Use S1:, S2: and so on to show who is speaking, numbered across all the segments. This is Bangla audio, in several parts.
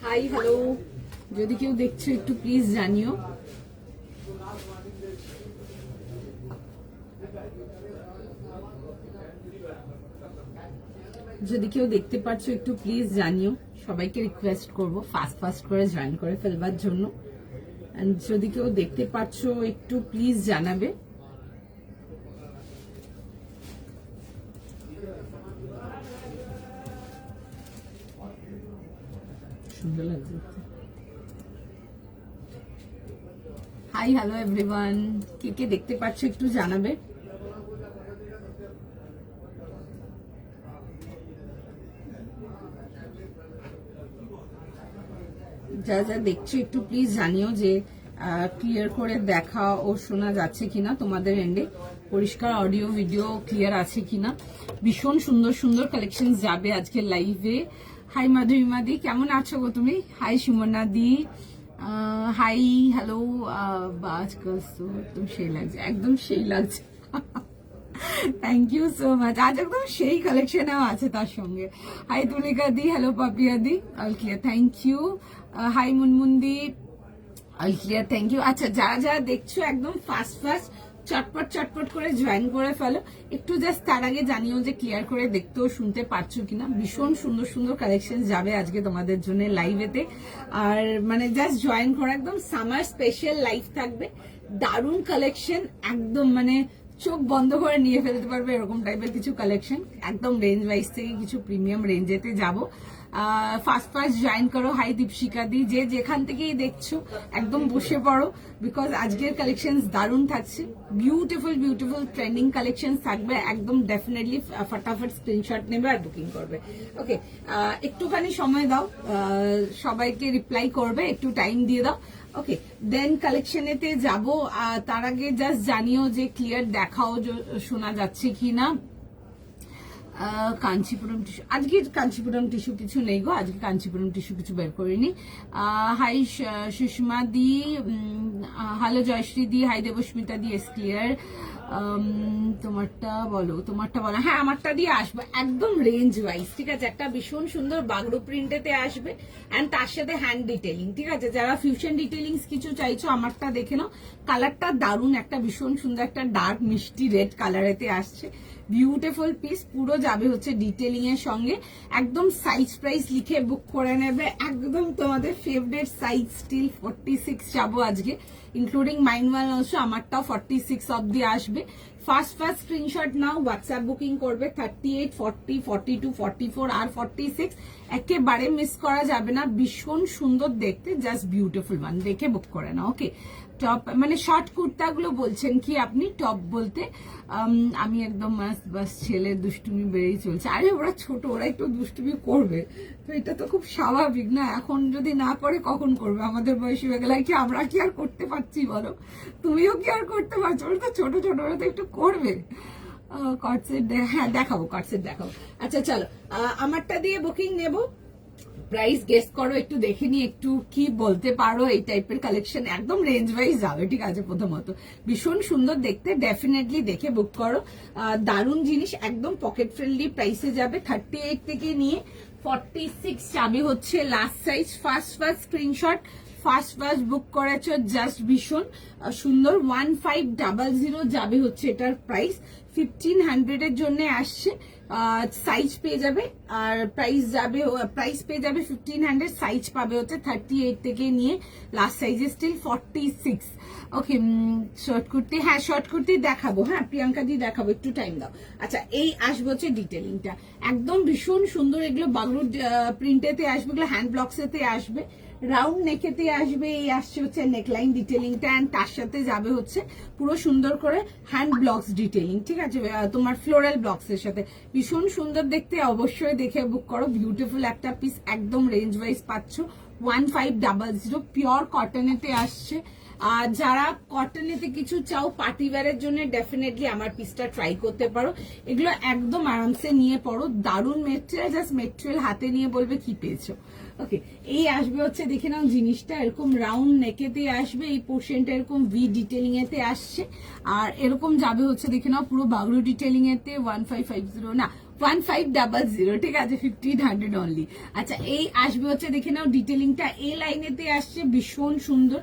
S1: হাই হ্যালো, যদি কেউ দেখছো একটু প্লিজ জানিও। যদি কেউ দেখতে পাচ্ছ একটু প্লিজ জানিও। সবাইকে রিকোয়েস্ট করবো ফাস্ট ফাস্ট করে জয়েন করে ফেলবার জন্য। এন্ড যদি কেউ দেখতে পাচ্ছ একটু প্লিজ জানাবে। সুন্দর লাগছে। হাই হ্যালো এভরিওয়ান, কে কে দেখতে পাচ্ছ একটু জানাবে। যা যা দেখছো একটু প্লিজ জানিও যে ক্লিয়ার করে দেখা ও শোনা যাচ্ছে কিনা, তোমাদের এন্ডে পরিষ্কার অডিও ভিডিও ক্লিয়ার আছে কিনা। ভীষণ সুন্দর সুন্দর কালেকশন যাবে আজকে লাইভে। হাই মাধুরিমা দি, কেমন আছো গো তুমি? Hi Sumana di, hi hello. আজকাল তো একদম সেই লাগছে, একদম সেই লাগছে। Thank you so much. আজ একদম সেই কালেকশনেও আছে তার সঙ্গে। Hi Tulika di, hello Papiya di, all clear, thank you. Hi Munmun di, all clear, thank you. আচ্ছা, যারা যারা দেখছো একদম ফাস্ট ফাস্ট চটপট চটপট করে জয়েন করে ফেলো। একটু জাস্ট তার আগে জানিও যে ক্লিয়ার করে দেখতেও শুনতে পাচ্ছ কিনা। ভীষণ সুন্দর সুন্দর কালেকশন যাবে আজকে তোমাদের জন্য লাইভেতে। আর মানে জাস্ট জয়েন করা, একদম সামার স্পেশাল লাইভ থাকবে। দারুণ কালেকশন, একদম মানে চোখ বন্ধ করে নিয়ে ফেলতে পারবে এরকম টাইপের কিছু কালেকশন। একদম রেঞ্জ ওয়াইজ থেকে কিছু প্রিমিয়াম রেঞ্জেতে যাব। ফার্স্ট ফার্স্ট জয়েন করো। হাই দীপশিকা দি, যে যেখান থেকেই দেখছো একদম বসে পড়ো, বিকজ আজকের কালেকশন দারুণ থাকছে। বিউটিফুল বিউটিফুল ট্রেন্ডিং কালেকশন থাকবে একদম। ডেফিনেটলি ফটাফট স্ক্রিনশট নেবে আর বুকিং করবে। ওকে, একটুখানি সময় দাও, সবাইকে রিপ্লাই করবে, একটু টাইম দিয়ে দাও। ওকে, দেন কালেকশনেতে যাব। তার আগে জাস্ট জানিও যে ক্লিয়ার দেখাও শোনা যাচ্ছে কিনা। কাঞ্চিপুরম টিস্যু, আজকে কাঞ্চিপুরম টিস্যু কিছু নেই গো, আজকে কাঞ্চিপুরম টিস্যু কিছু বের করিনি। হাই সুষমা দি, হ্যালো জয়শ্রী দি, হাই দেবস্মিতা দি, এস ক্লিয়ার। তোমারটা বলো, তোমারটা বলো। হ্যাঁ, আমারটা দিয়ে আসবে একদম রেঞ্জ ওয়াইজ, ঠিক আছে। একটা ভীষণ সুন্দর বাগড়ো প্রিন্টেতে আসবে অ্যান্ড তার সাথে হ্যান্ড ডিটেলিং, ঠিক আছে। যারা ফিউশন ডিটেলিংস কিছু চাইছো আমারটা দেখে নাও। কালারটা দারুণ, একটা ভীষণ সুন্দর একটা ডার্ক মিষ্টি রেড কালারেতে আসছে। বিউটিফুল পিস, পুরো যাবে হচ্ছে ডিটেলিং এর সঙ্গে। একদম সাইজ প্রাইস লিখে বুক করে নেবে, একদম তোমাদের ফেভারিট সাইজ স্টিল 46 যাবো আজকে, ইনক্লুডিং মাইন ওয়ান অলসো। আমারটাও 46 অব্দি আসবে। ফার্স্ট ফার্স্ট স্ক্রিনশট নাও, হোয়াটসঅ্যাপ বুকিং করবে। 38, 40, 42, 44 আর 46 একেবারে মিস করা যাবে না। ভীষণ সুন্দর দেখতে, জাস্ট বিউটিফুল ওয়ান, দেখে বুক করে নাও। ওকে, টপ মানে শর্ট কুর্তাগুলো বলছেন কি আপনি? টপ বলতে আমি একদম বাস ছেলের দুষ্টুমি বেড়েই চলছে। আরে ওরা ছোট, ওরা একটু দুষ্টুমি করবে, তো এটা তো খুব স্বাভাবিক না? এখন যদি না করে কখন করবে? আমাদের বয়সী হয়ে গেলে কি আমরা কি আর করতে পারছি বলো? তুমিও কি আর করতে পারছো? ওরা তো ছোট ছোট, ওরা তো একটু করবে। কটসেট, হ্যাঁ দেখাবো, কটসেট দেখাবো। আচ্ছা চলো, আমারটা দিয়ে বুকিং নেবো। প্রাইস গেস করো, একটু দেখে নি একটু কি বলতে পারো। এই টাইপের কালেকশন একদম রেঞ্জ ওয়াইজ যাবে, ঠিক আছে। প্রথমত ভীষণ সুন্দর দেখতে, ডেফিনেটলি দেখে বুক করো। দারুণ জিনিস, একদম পকেট ফ্রেন্ডলি প্রাইসে যাবে। 38 থেকে নিয়ে 46 যাবে হচ্ছে last size. First first screenshot, first first book করেছ, জাস্ট ভীষণ সুন্দর। 1500 যাবে হচ্ছে এটার প্রাইস। 1500 এর জন্য আসছে। সাইজ পেয়ে যাবে আর প্রাইস যাবে, প্রাইস পেয়ে যাবে 1500, সাইজ পাবে হচ্ছে 38 থেকে নিয়ে লাস্ট সাইজে স্টিল 46। ওকে, শর্ট কুর্তি, হ্যাঁ শর্ট কুর্তি দেখাবো। হ্যাঁ প্রিয়াঙ্কা দি দেখাবো, একটু টাইম দাও। আচ্ছা, এই আসবে হচ্ছে ডিটেলিংটা, একদম ভীষণ সুন্দর। এগুলো বাগরু প্রিন্টেতে আসবে, এগুলো হ্যান্ড ব্লকসেতে আসবে, রাউন্ড নেকেতে আসবে। এই আসছে হচ্ছে নেকলাইন ডিটেলিংটা, অ্যান্ড তার সাথে যাবে হচ্ছে পুরো সুন্দর করে হ্যান্ড ব্লকস ডিটেলিং, ঠিক আছে। তোমার ফ্লোরাল ব্লকস এর সাথে ভীষণ সুন্দর দেখতে, অবশ্যই দেখে বুক করো। বিউটিফুল একটা পিস, একদম রেঞ্জ ওয়াইজ পাচ্ছ 1500। পিওর কটনেতে আসছে। আর যারা কটনেতে কিছু চাও পার্টি ওয়্যারের জন্য, ডেফিনেটলি আমার পিসটা ট্রাই করতে পারো। এগুলো একদম আরামসে নিয়ে পড়ো, দারুণ মেটেরিয়াল। জাস্ট মেটেরিয়াল হাতে নিয়ে বলবে কি পেয়েছো। ওকে, এই আসবে হচ্ছে দেখে নাও জিনিসটা, এরকম রাউন্ড নেকেতে আসবে। এই পোর্শনটা এরকম ভি ডিটেলিং এতে আসছে, আর এরকম যাবে হচ্ছে দেখে নাও পুরো বাগরু ডিটেলিং এতে 1550 না 1500, ঠিক আছে, 1500 অনলি। আচ্ছা এই আসবে হচ্ছে দেখে নাও ডিটেলিংটা এই লাইনেতে আসছে, ভীষণ সুন্দর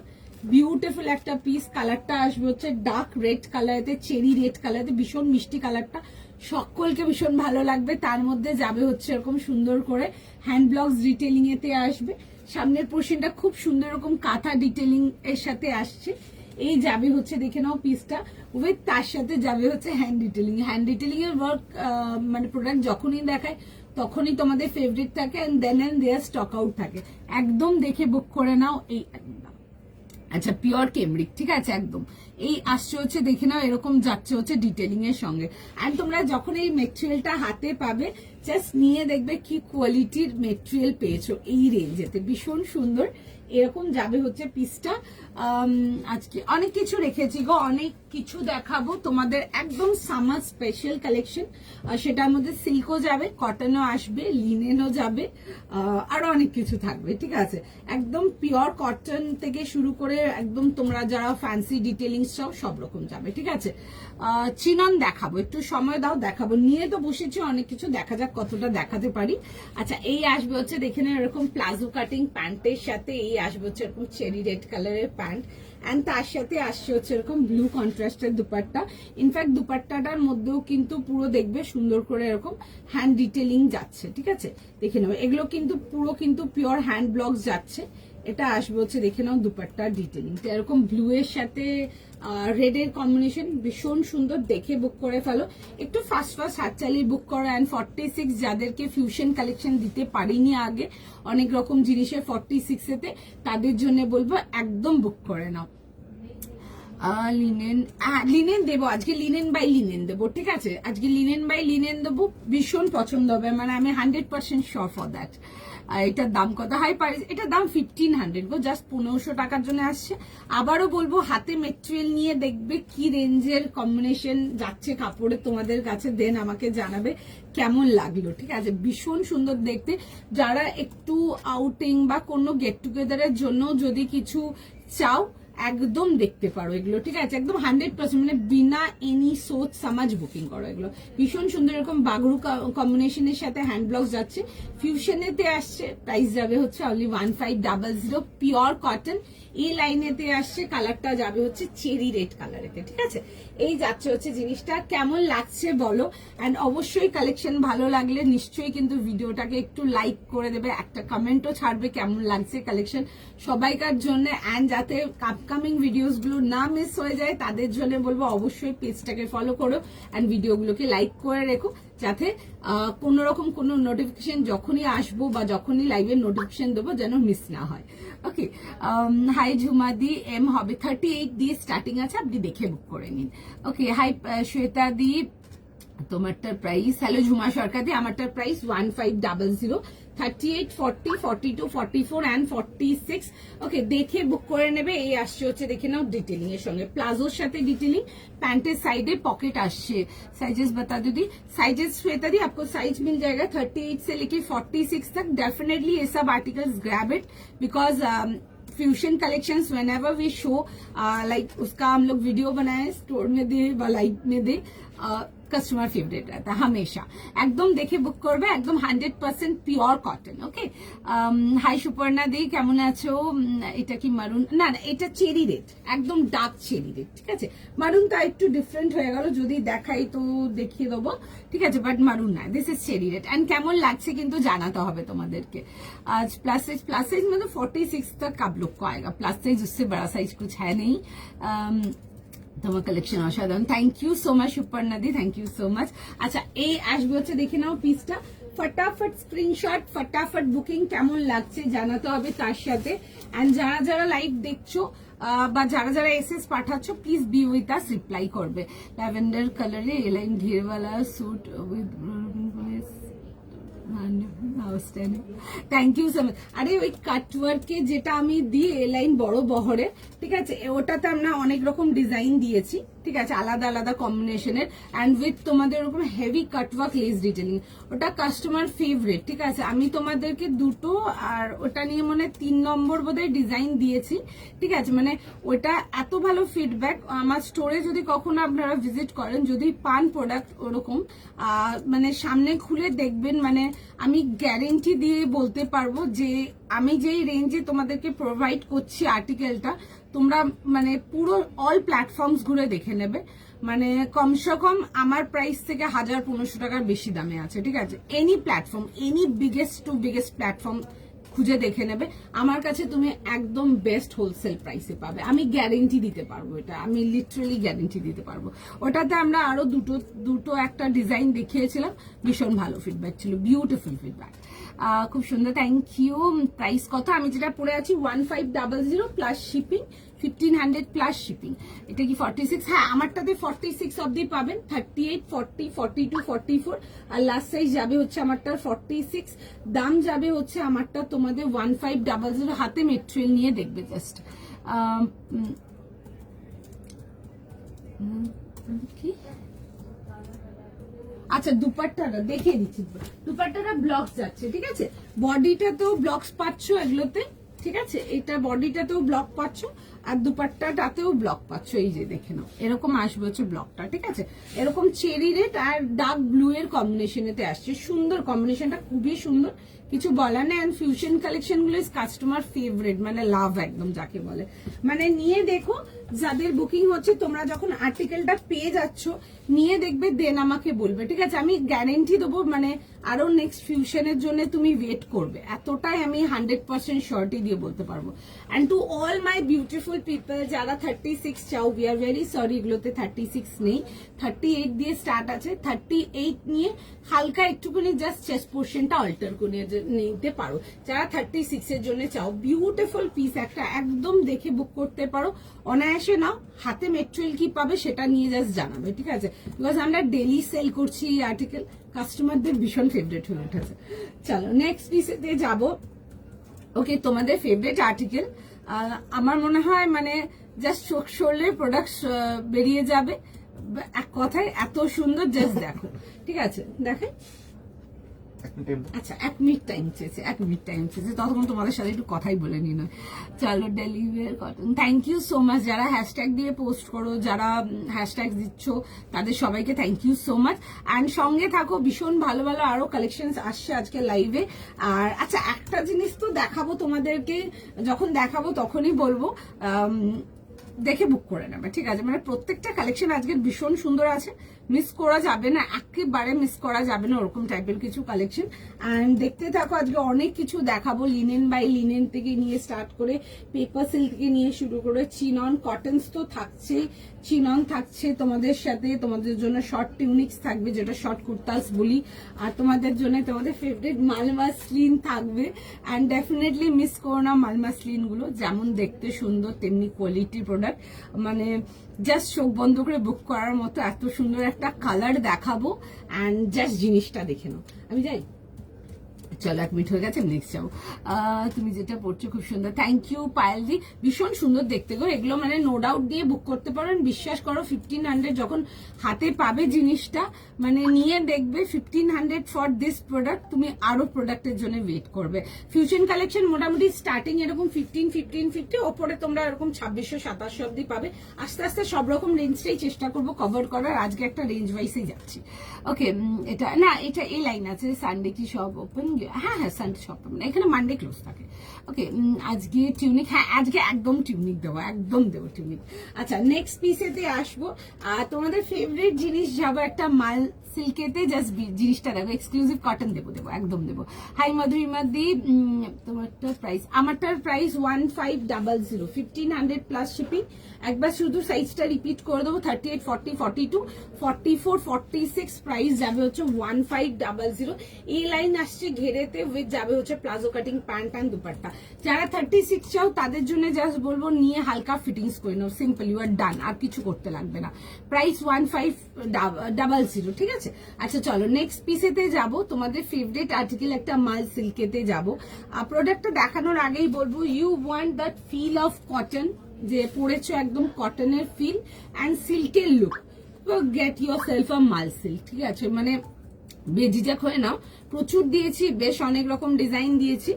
S1: বিউটিফুল একটা পিস। কালারটা আসবে হচ্ছে ডার্ক রেড কালারেতে, চেরি রেড কালারেতে, ভীষণ মিষ্টি কালারটা, সকলকে ভীষণ ভালো লাগবে। তার মধ্যে যাবে হচ্ছে এরকম সুন্দর করে হ্যান্ড ব্লকস ডিটেলিং এতে আসবে। সামনের পোর্শনটা খুব সুন্দর এরকম কাঁথা ডিটেলিং এর সাথে আসছে। এই যাবে হচ্ছে দেখে নাও পিসটা উইথ, তার সাথে যাবে হচ্ছে হ্যান্ড ডিটেলিং। হ্যান্ড ডিটেলিং এর ওয়ার্ক মানে প্রোডাক্ট যখনই দেখায় তখনই তোমাদের ফেভারিট থাকে, and then and there stock out থাকে। একদম দেখে বুক করে নাও। এই আচ্ছা পিওর কেমব্রিক, ঠিক আছে, একদম এই আসছে হচ্ছে দেখে নাও এরকম যাচ্ছে হচ্ছে ডিটেলিং এর সঙ্গে। এন্ড তোমরা যখন এই মেটেরিয়ালটা হাতে পাবে জাস্ট নিয়ে দেখবে কি কোয়ালিটির মেটেরিয়াল পেয়েছো এই রেঞ্জেতে, ভীষণ সুন্দর। এরকম যাবে হচ্ছে পিসটা। আজকে অনেক কিছু রেখেছি গো, অনেক কিছু দেখাবো তোমাদের, একদম সামার স্পেশাল কালেকশন। সেটার মধ্যে সিল্কও যাবে, কটনও আসবে, লিনেনও যাবে, আরো অনেক কিছু থাকবে, ঠিক আছে। একদম পিওর কটন থেকে শুরু করে একদম তোমরা যারা ফ্যান্সি ডিটেলিং চাও সব রকম যাবে, ঠিক আছে। চিনন দেখাবো, একটু সময় দাও, দেখাবো। নিয়ে তো বসেছি অনেক কিছু, দেখা যাক কতটা দেখাতে পারি। আচ্ছা এই আসবে হচ্ছে দেখে নাও এরকম প্লাজো কাটিং প্যান্টের সাথে, এই আসবে হচ্ছে এরকম চেরি রেড কালারের প্যান্ট, এন্ড তার সাথে আসছে হচ্ছে এরকম ব্লু কন্ট্রাস্টের দুপাট্টা। ইনফ্যাক্ট দুপাট্টাটার মধ্যেও কিন্তু পুরো দেখবে সুন্দর করে এরকম হ্যান্ড ডিটেলিং যাচ্ছে, ঠিক আছে। দেখে নাও এগুলো কিন্তু পুরো কিন্তু পিওর হ্যান্ড ব্লকস যাচ্ছে। এটা আসবে হচ্ছে দেখে নাও দুপাট্টার ডিটেলিং, এরকম ব্লু এর সাথে রেড এর কম্বিনেশন, ভীষণ সুন্দর। দেখে বুক করে ফেলো, একটু ফাস্ট হাত চালিয়ে বুক করো। এন্ড 46 যাদেরকে ফিউশন কালেকশন দিতে পারিনি আগে অনেক রকম জিনিসের 46 এতে, তাদের জন্য বলবো একদম বুক করে নাও। লিনেন দেবো আজকে, লিনেন বাই লিনেন দেবো, ঠিক আছে, আজকে লিনেন বাই লিনেন দেবো, ভীষণ পছন্দ হবে, মানে আমি 100% শিওর ফর দ্যাট। এটার দাম কত? হাই প্রাইস, এটার দাম 1500 গো, জাস্ট 1500 টাকার জন্য আসছে। আবারও বলবো হাতে মেটেরিয়াল নিয়ে দেখবে কি রেঞ্জের কম্বিনেশন যাচ্ছে কাপড়ে তোমাদের কাছে, দেন আমাকে জানাবে কেমন লাগলো, ঠিক আছে। ভীষণ সুন্দর দেখতে। যারা একটু আউটিং বা কোনো গেট টুগেদারের জন্য যদি কিছু চাও একদম দেখতে পারো এগুলো, ঠিক আছে, একদম 100% মানে বিনা এনি সোচ সমাজ বুকিং করো এগুলো। ভীষণ সুন্দর এরকম বাগরু কম্বিনেশনের সাথে হ্যান্ড ব্লক যাচ্ছে, ফিউশনেতে আসছে, প্রাইস যাবে হচ্ছে অনলি 1500, পিওর কটন। এই লাইনেতে আসছে, কালারটা যাবে হচ্ছে চেরি রেড কালারেতে, ঠিক আছে। এই যাচ্ছে হচ্ছে জিনিসটা, কেমন লাগছে বলো। এন্ড অবশ্যই কালেকশন ভালো লাগলে নিশ্চয়ই কিন্তু ভিডিওটাকে একটু লাইক করে দেবে, একটা কমেন্টও ছাড়বে কেমন লাগছে কালেকশন সবাইকার জন্য। এন্ড যাতে আপকামিং ভিডিওস গুলো না মিস হয়ে যায় তাদের জন্য বলবো অবশ্যই পেজটাকে ফলো করো এন্ড ভিডিওগুলোকে লাইক করে রেখো, যাতে কোন রকম কোনো নোটিফিকেশন যখনই আসবো বা যখনই লাইভের নোটিফিকেশন দেবো যেন মিস না হয়। ওকে, হাই ঝুমাদি, এম হবে 38 দিয়ে স্টার্টিং আছে, আপনি দেখে বুক করে নিন। ওকে, হাই শ্বেতা দি, তোমারটার প্রাইস, হ্যালো ঝুমা সরকার দি, আমারটার প্রাইস 1500, 38, 40, 42, 44 and 46। ওকে, দেখে বুক করে নেবে। এই আসছে হচ্ছে দেখে নাও ডিটেলিং এর সঙ্গে, প্লাজোর সাথে ডিটেলিং, पैंटेज साइडे पॉकेट आशे। साइजेस बता दो दी, साइजेस श्वेता दी आपको साइज मिल जाएगा 38 से लेके 46 तक। डेफिनेटली ये सब articles grab it, because fusion collections whenever we show like उसका हम लोग वीडियो बनाए, स्टोर में दे व लाइव में दे, कस्टमर फेवरेट रहता है हमेशा। एकदम देखे बुक करबे, एकदम 100% পিওর কটন। ওকে, হাই সুপর্ণা দি, কেমন আছো? এটা কি মারুন? না না, এটা চেরি রেড, একদম ডার্ক চেরি রেড, ঠিক আছে। মারুনটা একটু ডিফারেন্ট হয়ে গেল, যদি দেখাই তো দেখিয়ে দেবো, ঠিক আছে, বাট মারুন না, this is cherry red. And কেমন লাগছে কিন্তু জানাতে হবে তোমাদেরকে। आज प्लस साइज मतलब 46 तक आप लोग को आएगा, प्लस साइज, उससे बड़ा साइज कुछ है नहीं। তোমার কালেকশন অসাধারণ, thank you so much Suparna di, thank you so much. আচ্ছা, এই আসবে হচ্ছে দেখে নাও পিসটা, ফটাফট স্ক্রিনশট, ফটাফট বুকিং, কেমন লাগছে জানাতে হবে তার সাথে। এন্ড যারা যারা লাইভ দেখছো বা যারা যারা এসএস পাঠাচ্ছ, please be with us, reply করবে। ল্যাভেন্ডার কালারে এলাইন ঘেরওয়ালা suit with thank you so much. আরে ওই কাটওয়ার্কে যেটা আমি দিই এ লাইন বড় বহরে, ঠিক আছে, ওটাতে আমরা অনেক রকম ডিজাইন দিয়েছি, ঠিক আছে, আলাদা আলাদা কম্বিনেশনের অ্যান্ড উইথ তোমাদের ওরকম হেভি কাটওয়ার্ক লেস ডিটেলিং, ওটা কাস্টমার ফেভারিট, ঠিক আছে। আমি তোমাদেরকে দুটো আর ওটা নিয়ে মনে 3 নম্বর বোধহয় ডিজাইন দিয়েছি, ঠিক আছে, মানে ওটা এত ভালো ফিডব্যাক। আমার স্টোরে যদি কখনো আপনারা ভিজিট করেন, যদি পান প্রোডাক্ট ওরকম মানে সামনে খুলে দেখবেন, মানে আমি গ্যারেন্টি দিয়ে বলতে পারবো যে আমি যেই রেঞ্জে তোমাদেরকে প্রোভাইড করছি আর্টিকেলটা, তোমরা মানে পুরো অল প্ল্যাটফর্মস ঘুরে দেখে নেবে, মানে কমসে কম আমার প্রাইস থেকে 1000-1500 টাকার বেশি দামে আছে, ঠিক আছে। Any platform, any biggest to biggest platform খুঁজে দেখে নেবে, আমার কাছে তুমি একদম বেস্ট হোলসেল প্রাইসে পাবে, আমি গ্যারেন্টি দিতে পারবো, এটা আমি লিটারালি গ্যারেন্টি দিতে পারবো। ওটাতে আমরা আরো দুটো একটা ডিজাইন দেখিয়েছিলাম, ভীষণ ভালো ফিডব্যাক ছিল, বিউটিফুল ফিডব্যাক, খুব সুন্দর, থ্যাংক ইউ। প্রাইস কত? আমি যেটা পরে আছি 1500 প্লাস শিপিং, 1500 প্লাস শিপিং। এটা কি 46? হ্যাঁ, আমারটাতে 46 অব্দি পাবেন, 38, 40, 42, 44 আর লাস্ট সাইজ যাবে হচ্ছে আমারটা 46। দাম যাবে হচ্ছে আমারটা তোমাদের 1500, হাতে মেটেরিয়াল নিয়ে দেখবে জাস্ট। কি আচ্ছা, দুপাট্টাটা দেখিয়ে দিচ্ছি, দুপাট্টাটা ব্লকস যাচ্ছে, ঠিক আছে, বডিটাতেও ব্লকস পাচ্ছ এগুলোতে, ঠিক আছে, এটা বডিটাতেও ব্লক পাচ্ছ আর দুপাট্টাটাতেও ব্লক পাচ্ছ, এই যে দেখে নাও, এরকম আসবে হচ্ছে ব্লকটা, ঠিক আছে, এরকম চেরি রেড আর ডার্ক ব্লু এর কম্বিনেশনেতে আসছে, সুন্দর কম্বিনেশনটা, খুবই সুন্দর, কিছু বলার নেই। এন্ড ফিউশন কালেকশন গুলো কাস্টমার ফেভারিট, মানে লাভ একদম যাকে বলে, মানে নিয়ে দেখো, যাদের বুকিং হচ্ছে তোমরা যখন আর্টিকেলটা পেয়ে যাচ্ছ নিয়ে দেখবে, দেন আমাকে বলবে, ঠিক আছে, আমি গ্যারেন্টি দেবো, মানে আরো নেক্সট ফিউশনের জন্য তুমি ওয়েট করবে, এতটাই আমি 100% শিওরিটি দিয়ে বলতে পারবো। And to all my beautiful people যারা 36 চাও, উই আর ভেরি সরি, এগুলোতে 36 নেই, 38 দিয়ে স্টার্ট আছে, 38 নিয়ে হালকা একটুখানি জাস্ট চেস্ট পোর্শনটা অল্টার করে নিতে পারো। যারা 36 এর জন্য চাও, বিউটিফুল পিস একটা, একদম দেখে বুক করতে পারো, অনায়াসে নাও, হাতে মেটেরিয়াল কি পাবে সেটা নিয়ে জাস্ট জানাবে, ঠিক আছে, বিকজ আমরা ডেলি সেল করছি এই আর্টিকেল, কাস্টমারদের ভীষণ ফেভারিট হয়ে উঠেছে। চলো নেক্সট পিসেতে যাবো। ওকে, তোমাদের ফেভারিট আর্টিকেল, আমার মনে হয় মানে জাস্ট চোখ সরলে প্রোডাক্ট বেরিয়ে যাবে, এক কথায় এত সুন্দর, জাস্ট দেখো, ঠিক আছে, দেখে আচ্ছা 1 মিনিট টাইম চেয়েছে, 1 মিনিট টাইম চেয়েছে, ততক্ষণ তোমাদের সাথে একটু কথাই বলে নি নয়। চলো, deliver cotton, thank you so much, যারা হ্যাশট্যাগ দিয়ে পোস্ট করো, যারা হ্যাশট্যাগ দিচ্ছ, তাদের সবাইকে thank you so much. And সঙ্গে থাকো, ভীষণ ভালো ভালো আরো কালেকশন আসছে আজকে লাইভে। আর আচ্ছা, একটা জিনিস তো দেখাবো তোমাদেরকে, যখন দেখাবো তখনই বলবো, দেখে বুক করে নেবে, ঠিক আছে, মানে প্রত্যেকটা কালেকশন আজকে ভীষণ সুন্দর আছে, মিস করা যাবে না, একেবারে মিস করা যাবে না, ওরকম টাইপের কিছু কালেকশন। অ্যান্ড দেখতে থাকো, আজকে অনেক কিছু দেখাবো, লিনেন বাই লিনেন থেকে নিয়ে স্টার্ট করে পেপার সিল্ক থেকে নিয়ে শুরু করে চিনন, কটনস তো থাকছে, চিনন থাকছে তোমাদের সাথে, তোমাদের জন্য শর্ট টিউনিক্স থাকবে, যেটা শর্ট কুর্তাস বলি, আর তোমাদের জন্য তোমাদের ফেভারিট মালমাসলিন থাকবে। অ্যান্ড ডেফিনেটলি মিস করো না মালমাসলিন গুলো, যেমন দেখতে সুন্দর তেমনি কোয়ালিটি প্রোডাক্ট, মানে জাস্ট চোখ বন্ধ করে বুক করার মতো এত সুন্দর একটা কালার দেখাবো। অ্যান্ড জাস্ট জিনিসটা দেখে নাও, আমি যাই, চলো 1 মিনিট হয়ে গেছে, নেক্সট যাও। তুমি যেটা পড়ছো খুব সুন্দর, থ্যাংক ইউ পায়েলদি, ভীষণ সুন্দর দেখতে গো এগুলো, মানে নো ডাউট দিয়ে বুক করতে পারেন, বিশ্বাস করো 1500 যখন হাতে পাবে জিনিসটা, মানে নিয়ে দেখবে 1500 ফর দিস প্রোডাক্ট, তুমি আরো প্রোডাক্টের জন্য ওয়েট করবে। ফিউশন কালেকশন মোটামুটি স্টার্টিং এরকম 1550, ওপরে তোমরা এরকম 2600-2700 অব্দি পাবে, আস্তে আস্তে সব রকম রেঞ্জটাই চেষ্টা করবো কভার করার, আজকে একটা রেঞ্জ ওয়াইজেই যাচ্ছি। ওকে, এটা না, এটা এই লাইন আছে, সানডে কি সব ওপেন, হ্যাঁ হ্যাঁ সানডে সব ওপেন, এখানে মানডে ক্লোজ থাকে। ওকে, আজকে টিউনিক, হ্যাঁ আজকে একদম টিউনিক দেবো, একদম দেবো টিউনিক। আচ্ছা, নেক্সট পিসেতে আসবো, তোমাদের ফেভারিট জিনিস যাবো একটা মাল সিল্কেতে, জাস্ট জিনিসটা দেখো, এক্সক্লুসিভ কটন দেবো একদম দেবো। হাই মাধুরিমা দি, তোমারটার প্রাইস, আমারটার প্রাইস 1500, 1500 প্লাস শিপিং। একবার শুধু সাইজটা রিপিট করে দেবো, 38, 40, 42, 44, 46 প্রাইস যাবে হচ্ছে 1500। এই লাইন আসছে ঘেরেতে, উইথ যাবে হচ্ছে palazzo cutting pant and dupatta. যারা 36 চাও তাদের জন্য জাস্ট বলবো নিয়ে হালকা ফিটিংস করে নাও, সিম্পল, ইউ আর ডান, আর কিছু করতে লাগবে না। প্রাইস 1500 00, ঠিক আছে। আচ্ছা চলো নেক্সট পিসেতে যাব, তোমাদের ফেভারিট আর্টিকেল একটা মাল সিল্কেতে যাব। প্রোডাক্টটা দেখানোর আগেই বলবো, you want that feel of cotton, যে পরেছো একদম কটনের ফিল অ্যান্ড সিল্কের look, get yourself a মাল সিল্ক, ঠিক আছে। মানে বেজিজাক হয়ে নাও, প্রচুর দিয়েছি, বেশ অনেক রকম ডিজাইন দিয়েছি।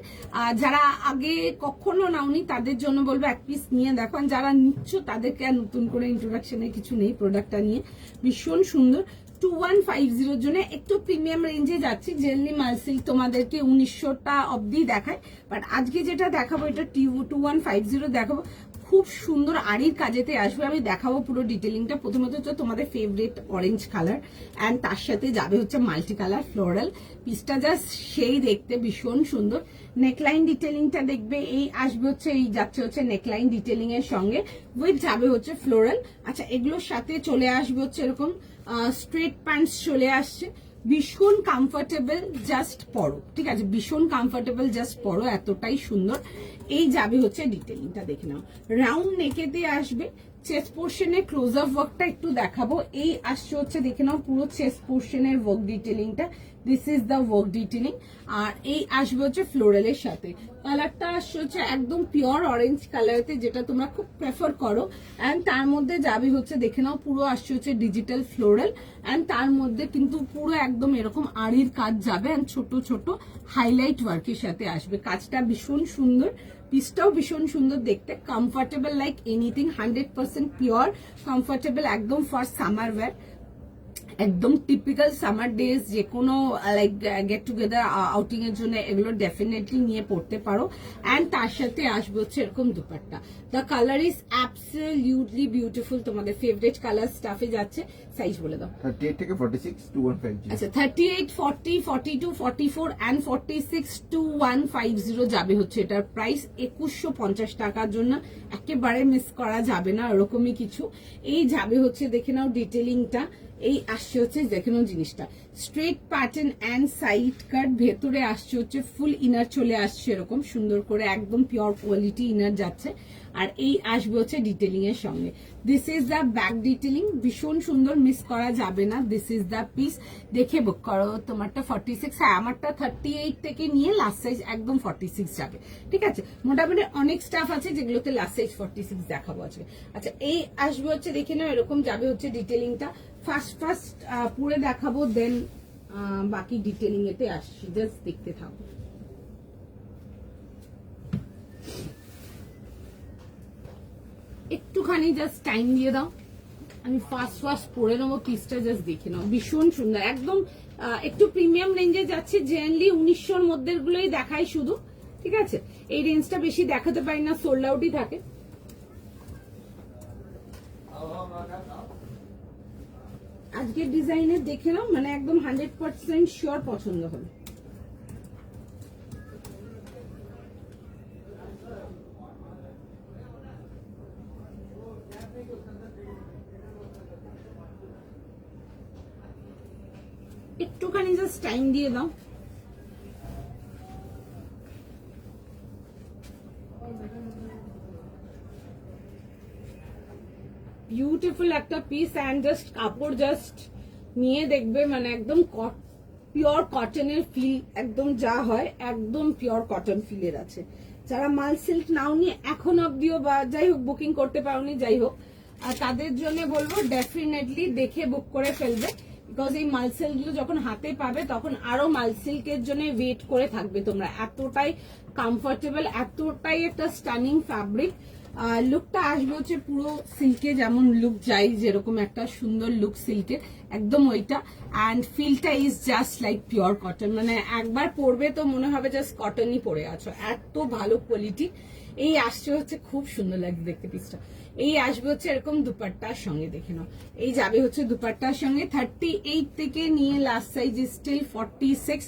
S1: যারা আগে কখনো নাওনি তাদের জন্য বলবো এক পিস নিয়ে দেখো, আর যারা নিচ্ছ তাদেরকে আর নতুন করে ইন্ট্রোডাকশনে কিছু নেই, প্রোডাক্টটা নিয়ে ভীষণ সুন্দর। 2150 জন্য একটু প্রিমিয়াম রেঞ্জে যাচ্ছি। জেনারেলি মাল সিল্ক তোমাদেরকে 1900টা অবধি দেখায়, বাট আজকে যেটা দেখাবো এটা 2150 দেখাবো। খুব সুন্দর আড়ির কাজেতে আসবে, আমি দেখাবো পুরো ডিটেলিংটা। প্রথমত হচ্ছে তোমাদের ফেভারিট অরেঞ্জ কালার অ্যান্ড তার সাথে যাবে হচ্ছে মাল্টি কালার ফ্লোরাল পিসটা, জাস্ট সেই দেখতে ভীষণ সুন্দর। নেকলাইন ডিটেলিংটা দেখবে, এই আসবে হচ্ছে, এই যাচ্ছে হচ্ছে নেকলাইন ডিটেলিং এর সঙ্গে, উইথ যাবে হচ্ছে ফ্লোরাল। আচ্ছা এগুলোর সাথে চলে আসবে হচ্ছে এরকম স্ট্রেট প্যান্টস চলে আসছে, ভীষণ কমফোর্টেবল, জাস্ট পরো, ঠিক আছে, ভীষণ কমফোর্টেবল, জাস্ট পরো, এতটাই সুন্দর। এই যাবে হচ্ছে ডিটেলিংটা দেখে নাও, রাউন্ড নেকেতে আসবে। চেস্ট পোর্শনের ক্লোজ আপ ওয়ার্কটা একটু দেখাবো, এই আসছে হচ্ছে দেখে নাও পুরো চেস্ট পোর্শনের ওয়ার্ক ডিটেলিংটা, this is the work detailing. আর এই আসবে হচ্ছে ফ্লোরালের সাথে, কালারটা আসছে হচ্ছে একদম পিওর অরেঞ্জ কালারতে, যেটা তোমরা খুব প্রেফার করো। অ্যান্ড তার মধ্যে যাবে হচ্ছে দেখে নাও পুরো আসছে হচ্ছে ডিজিটাল ফ্লোরাল, অ্যান্ড তার মধ্যে কিন্তু পুরো একদম এরকম আড়ির কাজ যাবে, অ্যান্ড ছোট ছোট হাইলাইট ওয়ার্কের সাথে আসবে। কাজটা ভীষণ সুন্দর, পিসটাও ভীষণ সুন্দর দেখতে, comfortable like anything, 100% pure comfortable, একদম ফর সামার ওয়্যার, একদম টিপিক্যাল সামার ডেজ, যে কোনো লাইক গেট টুগেদার আউটিং এর জন্য এগুলো ডেফিনেটলি নিয়ে পড়তে পারো। অ্যান্ড তার সাথে আসবে হচ্ছে এরকম dupatta. The colour is absolutely beautiful, তোমাদের ফেভারিট কালার স্টাফে যাচ্ছে। সাইজ বলে দাও।
S2: 38 থেকে 46 2150।
S1: আচ্ছা 38, 40, 42, 44 অ্যান্ড 46 2150 যাবে হচ্ছে এটার প্রাইস 2150 টাকার জন্য, একেবারে মিস করা যাবে না, ওরকমই কিছু। এই যাবে হচ্ছে দেখে নাও ডিটেলিংটা, এই আসছে হচ্ছে দেখে নাও জিনিসটা, স্ট্রেট প্যাটার্ন অ্যান্ড সাইড কাট, ভেতরে আসছে হচ্ছে ফুল ইনার চলে আসছে এরকম সুন্দর করে, একদম পিওর কোয়ালিটি ইনার যাচ্ছে। আর এই আসবে হচ্ছে ডিটেলিং এর সঙ্গে, this is the back detailing, ভীষণ সুন্দর, মিস করা যাবে না। দিস ইজ দ্য পিস, দেখে বুক করো। তোমারটা 46, হ্যাঁ আমারটা 38 থেকে নিয়ে লাস্ট সাইজ একদম 46 যাবে, ঠিক আছে। মোটামুটি অনেক স্টাফ আছে যেগুলোতে লাস্ট সাইজ 46 দেখাবো আজকে। আচ্ছা এই আসবে হচ্ছে দেখে নাও এরকম যাবে হচ্ছে ডিটেলিংটা, ফার্স্ট পুরো দেখাবো, দেন বাকি ডিটেলিং এতে আসছি, জাস্ট দেখতে থাকো। একটুখানি জাস্ট টাইম দিয়ে দাও, আমি ফার্স্ট পরে নেবো পিসটা, জাস্ট দেখে নাও, ভীষণ সুন্দর, একদম একটু প্রিমিয়াম রেঞ্জে যাচ্ছে। জেনারেলি 1900-র মধ্যে গুলোই দেখাই শুধু, ঠিক আছে, এই রেঞ্জটা বেশি দেখাতে পারি না, সোল্ড আউটই থাকে। আজকের ডিজাইনের দেখে নাও, মানে একদম 100% শিওর পছন্দ হবে। একটুখানি জাস্ট টাইম দিয়ে দাও। বিউটিফুল একটা পিস, অ্যান্ড জাস্ট কাপড় জাস্ট নিয়ে দেখবে, মানে একদম পিওর কটনের ফিল, একদম যা হয় একদম পিওর কটন ফিলের আছে। যারা মাল সিল্ক নাওনি এখন অব্দিও, বা যাই হোক বুকিং করতে পারোনি, যাই হোক তাদের জন্য বলবো ডেফিনেটলি দেখে বুক করে ফেলবে, বিকজ এই মাল সিল্কগুলো যখন হাতে পাবে তখন আরো মাল সিল্কের জন্য ওয়েট করে থাকবে তোমরা, এতটাই কমফোর্টেবল, এতটাই একটা স্টানিং ফ্যাব্রিক। লুকটা আসবে হচ্ছে পুরো সিল্কে যেমন লুক যাই, যেরকম একটা সুন্দর লুক সিল্কের, একদম ওইটা। অ্যান্ড ফিলটা is just like pure cotton, মানে একবার পরবে তো মনে হবে জাস্ট কটনই পরে আছো, এত ভালো কোয়ালিটি। এই আসছে হচ্ছে, খুব সুন্দর লাগছে দেখতে পিসটা। এই আসবে হচ্ছে এরকম দুপাট্টার সঙ্গে, দেখে নাও, এই যাবে হচ্ছে দুপাট্টার সঙ্গে। 38 থেকে নিয়ে লাস্ট সাইজ স্টিল 46।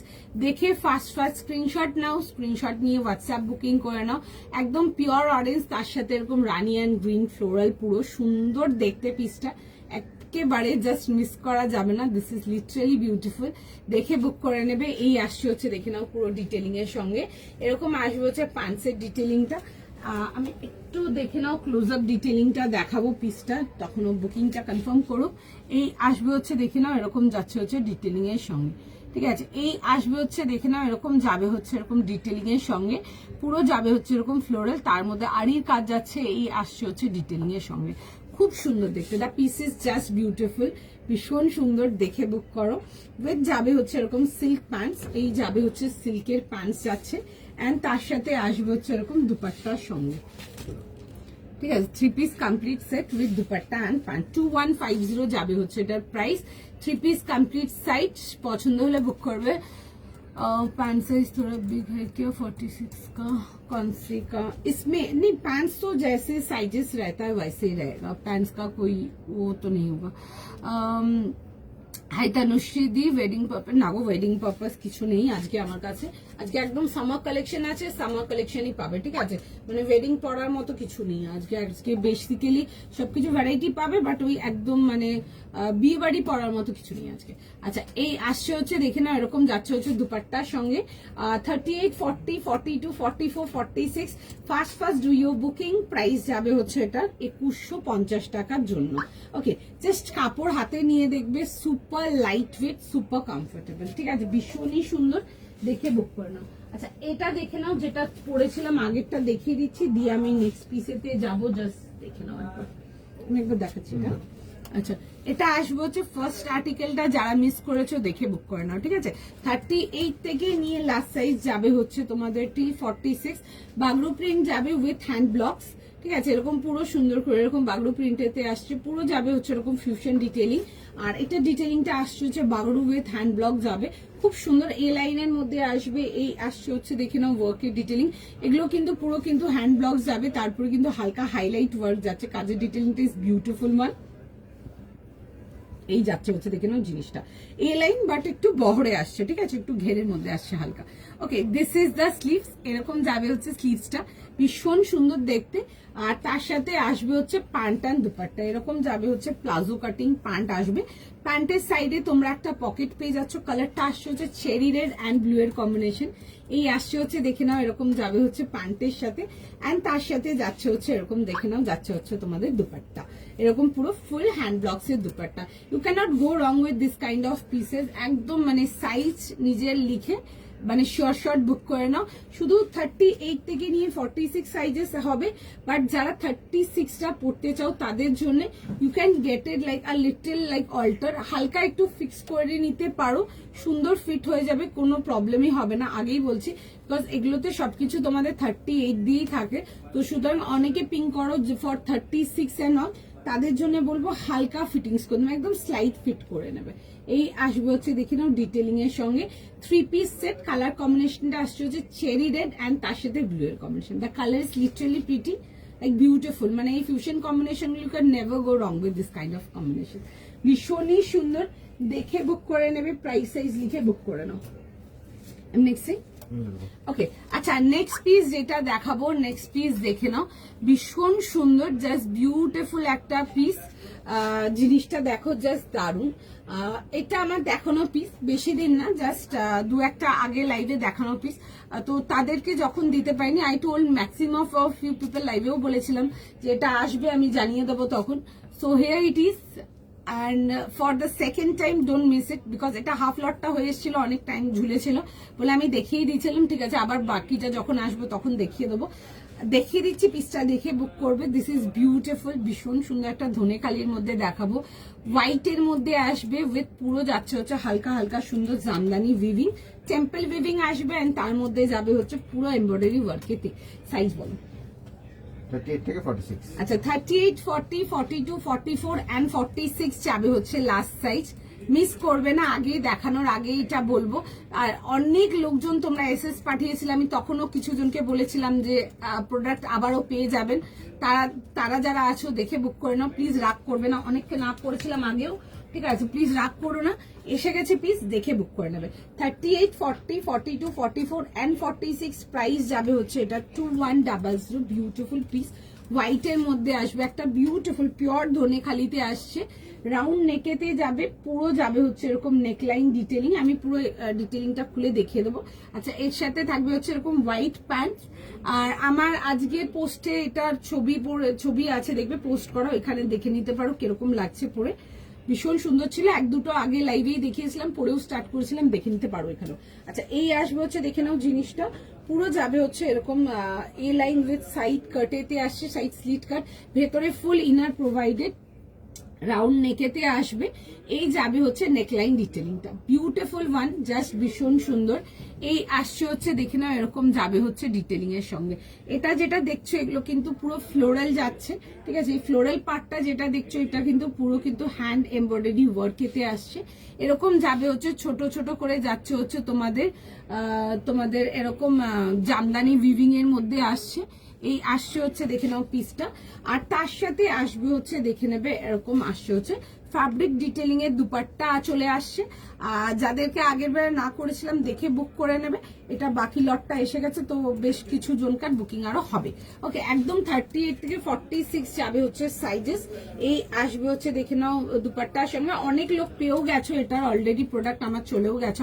S1: দেখে ফার্স্ট স্ক্রিনশট নাও, স্ক্রিনশট নিয়ে হোয়াটসঅ্যাপ বুকিং করে নাও। একদম পিওর অরেঞ্জ, তার সাথে এরকম রানি অ্যান্ড গ্রিন ফ্লোরাল, পুরো সুন্দর দেখতে পিসটা, একেবারে জাস্ট মিস করা যাবে না। দিস ইজ লিটারালি বিউটিফুল, দেখে বুক করে নেবে। এই আসছে হচ্ছে দেখে নাও পুরো ডিটেলিং এর সঙ্গে, এরকম আসবে হচ্ছে প্যান্টসের ডিটেলিংটা। আমি একটু দেখে নাও, ক্লোজ আপ ডিটেলিংটা দেখাবো পিসটা, তখনও বুকিংটা কনফার্ম করো। এই আসবে হচ্ছে দেখে নাও এরকম যাচ্ছে হচ্ছে ডিটেলিং এর সঙ্গে, ঠিক আছে। এই আসবে হচ্ছে দেখে নাও এরকম যাবে হচ্ছে এরকম ডিটেলিং এর সঙ্গে, পুরো যাবে হচ্ছে এরকম ফ্লোরাল, তার মধ্যে আড়ির কাজ যাচ্ছে, এই আসছে হচ্ছে ডিটেলিং এর সঙ্গে। খুব সুন্দর দেখতে, the piece is just beautiful, ভীষণ সুন্দর, দেখে বুক করো। উইথ যাবে হচ্ছে এরকম সিল্ক প্যান্টস, এই যাবে হচ্ছে সিল্কের প্যান্টস যাচ্ছে, এন্ড তার সাথে আসবে হচ্ছে এরকম দুপাট্টার সঙ্গে, ঠিক আছে। 3 piece complete set with dupatta and pants, 2150 যাবে হচ্ছে এটার প্রাইস। 3 পিস কমপ্लीट साइज, पसंद होले बुक करवे। पैंट साइज थोड़ा बिग है क्या, 46 का, कौन सी का? इसमें नहीं, पैंट्स तो जैसे साइजेस रहता है वैसे ही रहेगा, पैंट्स का कोई वो तो नहीं होगा। হাই তনুশ্রী দি, ওয়েডিং পারপাস না গো, ওয়েডিং পারপাস কিছু নেই আজকে আমার কাছে, আজকে একদম সামার কালেকশন আছে, সামার কালেকশনই পাবে, ঠিক আছে। মানে ওয়েডিং পরার মতো কিছু নেই আজকে, আজকে বেসিক্যালি সবকিছু ভ্যারাইটি পাবে, বাট ওই একদম মানে বিয়ে বাড়ি পরার মতো কিছু নেই আজকে। আচ্ছা, এই আসছে হচ্ছে দেখে না এরকম যাচ্ছে হচ্ছে দুপাট্টার সঙ্গে, 38, 40, 42, 44, 46। First do your booking, price যাবে হচ্ছে এটা 2150 টাকার জন্য। ওকে, জাস্ট কাপড় হাতে নিয়ে দেখবে, super light weight, super comfortable, ঠিক আছে, ভীষণই সুন্দর, দেখে বুক করে নাও। আচ্ছা, এটা দেখে নাও, যেটা পরেছিলাম আগেরটা দেখিয়ে দিচ্ছি, দিয়ে আমি নেক্সট পিসেতে যাবো, জাস্ট দেখে নাও একবার, আমি একবার দেখাচ্ছি এটা। আচ্ছা, এটা আসবে হচ্ছে ফার্স্ট আর্টিকেলটা, যারা মিস করেছো দেখে বুক করে নাও, ঠিক আছে। 38 থেকে নিয়ে লাস্ট সাইজ যাবে হচ্ছে তোমাদের T46, বাগরু প্রিন্ট যাবে উইথ হ্যান্ড ব্লকস, ঠিক আছে, এরকম পুরো সুন্দর করে এরকম বাগরু প্রিন্টেতে আসছে, পুরো যাবে হচ্ছে এরকম ফিউশন ডিটেইলিং, আর এটা ডিটেইলিংটা আসছে হচ্ছে বাগরু উইথ হ্যান্ড ব্লক যাবে, খুব সুন্দর এ লাইনের মধ্যে আসবে। এই আসছে হচ্ছে দেখে নাও ওয়ার্কের ডিটেইলিং, এগুলো কিন্তু পুরো কিন্তু হ্যান্ড ব্লক যাবে, তারপরে কিন্তু হালকা হাইলাইট ওয়ার্ক যাচ্ছে, কাজের ডিটেইলিংটা ইজ বিউটিফুল ওয়ান। এই যাচ্ছে হচ্ছে দেখে নাও জিনিসটা এ লাইন, বাট একটু বহরে আসছে, ঠিক আছে, একটু ঘেরের মধ্যে আসছে হালকা। ওকে, দিস ইজ দ্য স্লিভস, এরকম যাবে হচ্ছে স্লিভসটা, ভীষণ সুন্দর দেখতে। আর তার সাথে আসবে হচ্ছে প্যান্ট অ্যান্ড দুপাট্টা, এরকম যাবে হচ্ছে প্লাজো কাটিং প্যান্ট আসবে। প্যান্টের সাইডে তোমরা একটা পকেট পেয়ে যাচ্ছ, কালারটা আসছে হচ্ছে চেরি রেড অ্যান্ড ব্লু এর কম্বিনেশন। এই আসছে হচ্ছে দেখে নাও এরকম যাবে হচ্ছে প্যান্টের সাথে, অ্যান্ড তার সাথে যাচ্ছে হচ্ছে এরকম দেখে নাও যাচ্ছে হচ্ছে তোমাদের দুপাট্টা, এরকম পুরো ফুল হ্যান্ড ব্লকস এর dupatta. You can't go wrong with this kind of pieces, একদম মানে সাইজ নিজের লিখে মানে শর্ট বুক করে নাও। শুধু 38 থেকে নিয়ে 46 সাইজেস হবে, বাট যারা 36টা পড়তে চাও তাদের জন্য you can get it like a little like alter, হালকা একটু ফিক্স করে নিতে পারো, সুন্দর ফিট হয়ে যাবে, কোনো প্রবলেমই হবে না, আগেই বলছি, বিকজ এগুলোতে সবকিছু তোমাদের 38 দিয়েই থাকে। তো সুতরাং অনেকে পিং করো ফর 36 এন্ড অল, তাদের জন্য বলবো হালকা ফিটিংস করে নেবে, একদম স্লাইট ফিট করে নেবে। এই আসবে হচ্ছে দেখে নাও ডিটেলিং এর সঙ্গে 3 পিস সেট, কালার কম্বিনেশনটা আসছে হচ্ছে চেরি রেড অ্যান্ড তার সাথে ব্লু এর combination. The colour is literally pretty, like beautiful, মানে এই ফিউশন কম্বিনেশন গুলো can never go wrong with this kind of combination, ভীষণই সুন্দর, দেখে বুক করে নেবে, প্রাইস সাইজ লিখে বুক করে নাও। নেক্সট ওকে, আচ্ছা, নেক্সট পিস যেটা দেখাবো, নেক্সট পিস দেখে নাও, ভীষণ সুন্দর, জাস্ট বিউটিফুল একটা পিস, জিনিসটা দেখো জাস্ট দারুন। এটা আমার দেখানো পিস, বেশি দিন না, জাস্ট 2-1টা আগে লাইভে দেখানো পিস, তো তাদেরকে যখন দিতে পারিনি, I told maximum of few people, লাইভেও বলেছিলাম যে এটা আসবে আমি জানিয়ে দেবো তখন। So here it is, and for the second time don't miss it, because এটা হাফ লটটা হয়ে এসেছিল, অনেক টাইম ঝুলেছিল বলে আমি দেখিয়ে দিয়েছিলাম, ঠিক আছে, আবার বাকিটা যখন আসবে তখন দেখিয়ে দেবো, দেখিয়ে দিচ্ছি, পিসটা দেখে বুক করবে। দিস ইজ বিউটিফুল, ভীষণ সুন্দর একটা ধনে কালির মধ্যে দেখাবো, হোয়াইটের মধ্যে আসবে উইথ পুরো যাচ্ছে হচ্ছে হালকা হালকা সুন্দর জামদানি উইভিং, টেম্পল উইভিং আসবে, এন্ড তার মধ্যে যাবে হচ্ছে পুরো এমব্রয়ডারি ওয়ার্কেতে। সাইজ বলো।
S2: 38 থেকে 46,
S1: আচ্ছা, 38, 40, 42, 44 এন্ড 46 যাবে হচ্ছে লাস্ট সাইজ, মিস করবে না, আগে দেখানোর আগে এটা বলবো। আর অনেক লোকজন তোমরা এসএস পাঠিয়েছিলে, আমি তখনও কিছু জনকে বলেছিলাম যে প্রোডাক্ট আবারও পেয়ে যাবেন, তারা যারা আছো দেখে বুক করে নাও, প্লিজ রাগ করবে না, অনেককে না করেছিলাম আগেও, ঠিক আছে, প্লিজ রাগ করো না, এসে গেছে পিস, দেখে বুক করে নেবে। 38, 40, 42, 44 এন্ড 46 প্রাইস যাবে হচ্ছে এটা 2100, বিউটিফুল পিস, হোয়াইটের মধ্যে আসবে, একটা বিউটিফুল পিওর ধনেখালিতে আসছে, রাউন্ড নেকেতে যাবে, পুরো যাবে হচ্ছে এরকম নেকলাইন ডিটেলিং। আমি পুরো ডিটেলিংটা খুলে দেখিয়ে দেবো। আচ্ছা, এর সাথে থাকবে হচ্ছে এরকম হোয়াইট প্যান্ট। আর আমার আজকের পোস্টে এটার ছবি আছে, দেখবে পোস্ট করা, এখানে দেখে নিতে পারো কিরকম লাগছে পরে। ভীষণ সুন্দর ছিল, এক দুটো আগে লাইভেই দেখিয়েছিলাম, পরেও স্টার্ট করেছিলাম, দেখে নিতে পারো এখানেও। আচ্ছা, এই আসবে হচ্ছে, দেখে নাও জিনিসটা, পুরো যাবে হচ্ছে এরকম এ লাইন উইথ সাইড কাটেতে আসছে, সাইড স্লিট কাট, ভেতরে ফুল ইনার প্রোভাইডেড, রাউন্ড নেকেতে আসবে। এই যাবে হচ্ছে নেকলাইন ডিটেলিংটা, বিউটিফুল ওয়ান, জাস্ট ভীষণ সুন্দর। এই আসছে হচ্ছে, দেখে নাও এরকম যাবে হচ্ছে ডিটেলিং এর সঙ্গে। এটা যেটা দেখছো এগুলো কিন্তু পুরো ফ্লোরাল যাচ্ছে, ঠিক আছে। এই ফ্লোরাল পার্টটা যেটা দেখছো এটা কিন্তু পুরো কিন্তু হ্যান্ড এমব্রয়ডারি ওয়ার্কেতে আসছে। এরকম যাবে হচ্ছে ছোট ছোট করে যাচ্ছে হচ্ছে তোমাদের এরকম জামদানি উইভিং এর মধ্যে আসছে। এই আসছে হচ্ছে, দেখে নাও পিসটা। আর তার সাথে আসবে হচ্ছে, দেখে নেবে এরকম আসছে হচ্ছে ফ্যাব্রিক ডিটেলিং এর দুপাট্টা চলে আসছে। আর যাদেরকে আগের বারে না করেছিলাম দেখে বুক করে নেবে, এটা বাকি লটটা এসে গেছে, তো বেশ কিছু জনকার বুকিং আরো হবে। ওকে, একদম 38 থেকে 46 যাবে হচ্ছে সাইজেস। এই আসবে হচ্ছে, দেখে নাও দুপাট্টার সঙ্গে। অনেক লোক পেয়েও গেছো, এটার অলরেডি প্রোডাক্ট আমার চলেও গেছে,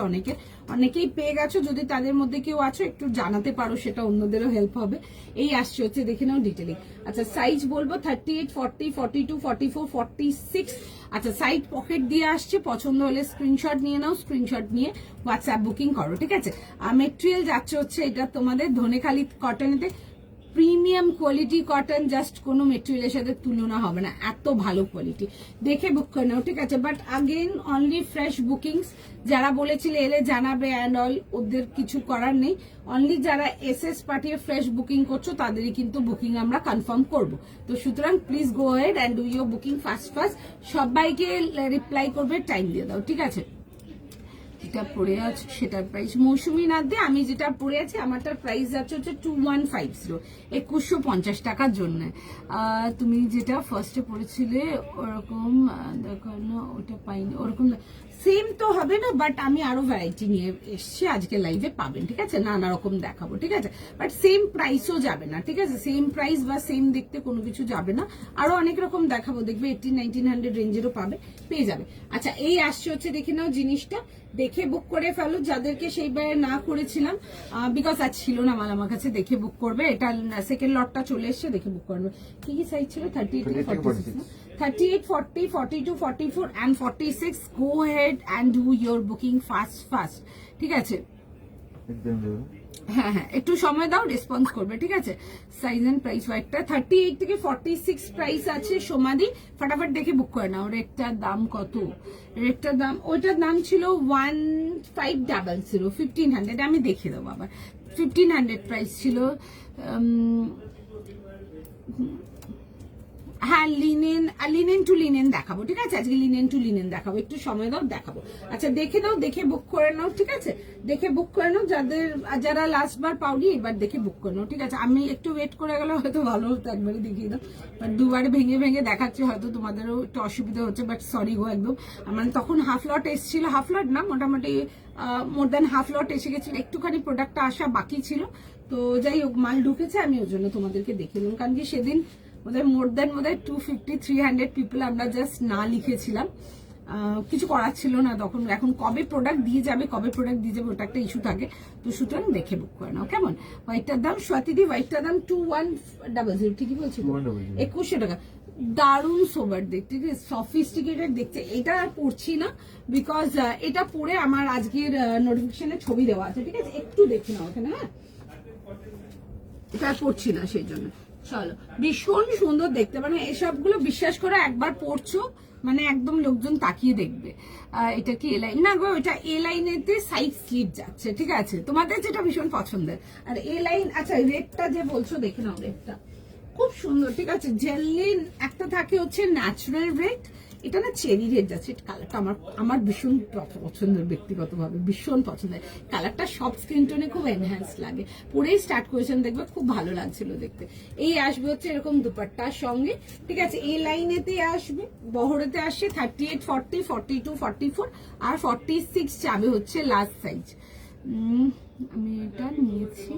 S1: অনেকেই পেয়ে গেছো। যদি তাদের মধ্যে কেউ আছো একটু জানাতে পারো, সেটা অন্যদেরও হেল্প হবে। এই আসছে হচ্ছে, দেখে নাও ডিটেলিং। আচ্ছা, সাইজ বলবো 38, 40, 42, 44, 46। আচ্ছা, সাইড পকেট দিয়ে আসছে, পছন্দ হলে স্ক্রিনশট নিয়ে নাও, স্ক্রিনশট নিয়ে হোয়াটসঅ্যাপ বুকিং করো, ঠিক আছে। আর মেটেরিয়াল যাচ্ছে হচ্ছে এটা তোমাদের ধনেখালি কটনেতে, প্রিমিয়াম কোয়ালিটি কটন, জাস্ট কোনো মেটেরিয়ালের সাথে তুলনা হবে না, এত ভালো কোয়ালিটি। দেখে বুক করে নাও, ঠিক আছে। But again only fresh bookings, যারা বলেছিলে এলে জানাবে অ্যান্ড অল, ওদের কিছু করার নেই। অনলি যারা এসএস পাঠিয়ে ফ্রেশ বুকিং করছো তাদেরই কিন্তু বুকিং আমরা কনফার্ম করব। তো সুতরাং please go head and do your booking fast. সবাইকে রিপ্লাই করবে, টাইম দিয়ে দাও, ঠিক আছে। যেটা পড়ে আছে সেটার প্রাইস মৌসুমী নাথে, আমি যেটা পড়ে আছি আমারটার প্রাইস যাচ্ছে হচ্ছে 2150, 2150 টাকার জন্য। তুমি যেটা ফার্স্টে পড়েছিলে ওরকম দেখো না, ওটা পাইনি, ওরকম সেম তো হবে না, বাট আমি আরো ভ্যারাইটি নিয়ে এসছি আজকে লাইভে, পাবেন, ঠিক আছে, নানা রকম দেখাবো, ঠিক আছে। বাট সেম প্রাইসও যাবে না, ঠিক আছে, সেম প্রাইস বা সেম দেখতে কোনো কিছু যাবে না, আরো অনেক রকম দেখাবো, দেখবে 1800-1900 রেঞ্জেরও পেয়ে যাবে। আচ্ছা, এই আসছে হচ্ছে, দেখে নাও জিনিসটা, দেখে বুক করে ফেলো যাদেরকে সেইবারে না করেছিলাম, বিকজ আজ ছিল না মাল আমার কাছে, দেখে বুক করবে। এটা সেকেন্ড লটটা চলে এসছে, দেখে বুক করবে। কি কি সাইজ ছিল? 38 থেকে 46, 38, 40, 42, 44 and 46. Go ahead and do your booking fast, ঠিক আছে। হ্যাঁ, একটু সময় দাও, রেসপন্স করবে, ঠিক আছে। সাইজ এন্ড প্রাইস হোয়াইটটা 38 থেকে 46 প্রাইস আছে। সোমাদি ফটাফট দেখে বুক করে নাও। রেটটার দাম কত? রেটটার দাম, ওইটার দাম ছিল 1500, 1500, আমি দেখিয়ে দেবো আবার। 1500 প্রাইস ছিল। হ্যাঁ, লিনেন টু লিনেন দেখাবো, ঠিক আছে, আজকে লিনেন টু লিনেন দেখাবো, একটু সময় দাও, দেখাবো। আচ্ছা, দেখে নাও, দেখে বুক করে নাও, ঠিক আছে, দেখে বুক করে নাও। যারা লাস্ট বার পাওনি এবার দেখে বুক করে নাও, ঠিক আছে। আমি একটু ওয়েট করে গেলে হয়তো ভালো হতো, একবারে দেখিয়ে দাও, বাট দুবারে ভেঙে দেখাচ্ছি, হয়তো তোমাদেরও একটু অসুবিধা হচ্ছে, বাট সরি গো, একদম মানে তখন হাফ লট এসেছিল, হাফ লট না, মোটামুটি মোর দ্যান হাফ লট এসে গেছিল, একটুখানি প্রোডাক্টটা আসা বাকি ছিল। তো যাই হোক, মাল ঢুকেছে, আমি ওর জন্য তোমাদেরকে দেখে দিলাম, কারণ কি সেদিন মোর দ্যান 250-300 পিপল আমরা জাস্ট না লিখেছিলাম, কিছু করার ছিল না তখন। এখন কবে প্রোডাক্ট দিয়ে যাবে ওটা একটা ইস্যু থাকে, তো সুতরাং দেখে বুক করে নাও, কেমন। হোয়াইটটার দাম, স্বাতিদি হোয়াইটটার দাম 2100, ঠিকই বলছি, 2100 টাকা। দারুণ সোবার দেখতে, সফিস্টিকেটেড দেখতে। এটা আর পড়ছি না, বিকজ এটা পরে আমার আজকের নোটিফিকেশনে ছবি দেওয়া আছে, ঠিক আছে, একটু দেখে নাও এখানে। হ্যাঁ, এটা আর পড়ছি না সেই জন্য। চলো, ভীষণ সুন্দর দেখতে, মানে এসবগুলো বিশ্বাস করে একবার পড়ছো মানে একদম লোকজন তাকিয়ে দেখবে। এটা কি এ লাইন না গো, এটা এ লাইনেতে সাইড স্লিট যাচ্ছে, ঠিক আছে, তোমাদের যেটা ভীষণ পছন্দের। আর এ লাইন, আচ্ছা রেডটা যে বলছো দেখে নাও, রেডটা খুব সুন্দর, ঠিক আছে। জেলিন একটা থাকে হচ্ছে ন্যাচারাল রেড, এটা না চেরি রেড যাচ্ছে, কালারটা আমার ভীষণ পছন্দের, ব্যক্তিগতভাবে ভীষণ পছন্দের কালারটা, সব স্কিন টোনে খুব এনহ্যান্স লাগে। পরেই স্টার্ট করেছেন, দেখবে খুব ভালো লাগছিল দেখতে। এই আসবে হচ্ছে এরকম দুপাট্টার সঙ্গে, ঠিক আছে। এই লাইনেতে আসবে, বহরেতে আসছে 38, 40, 42, 44 আর 46 যাবে হচ্ছে লাস্ট সাইজ। আমি এটা নিয়েছি,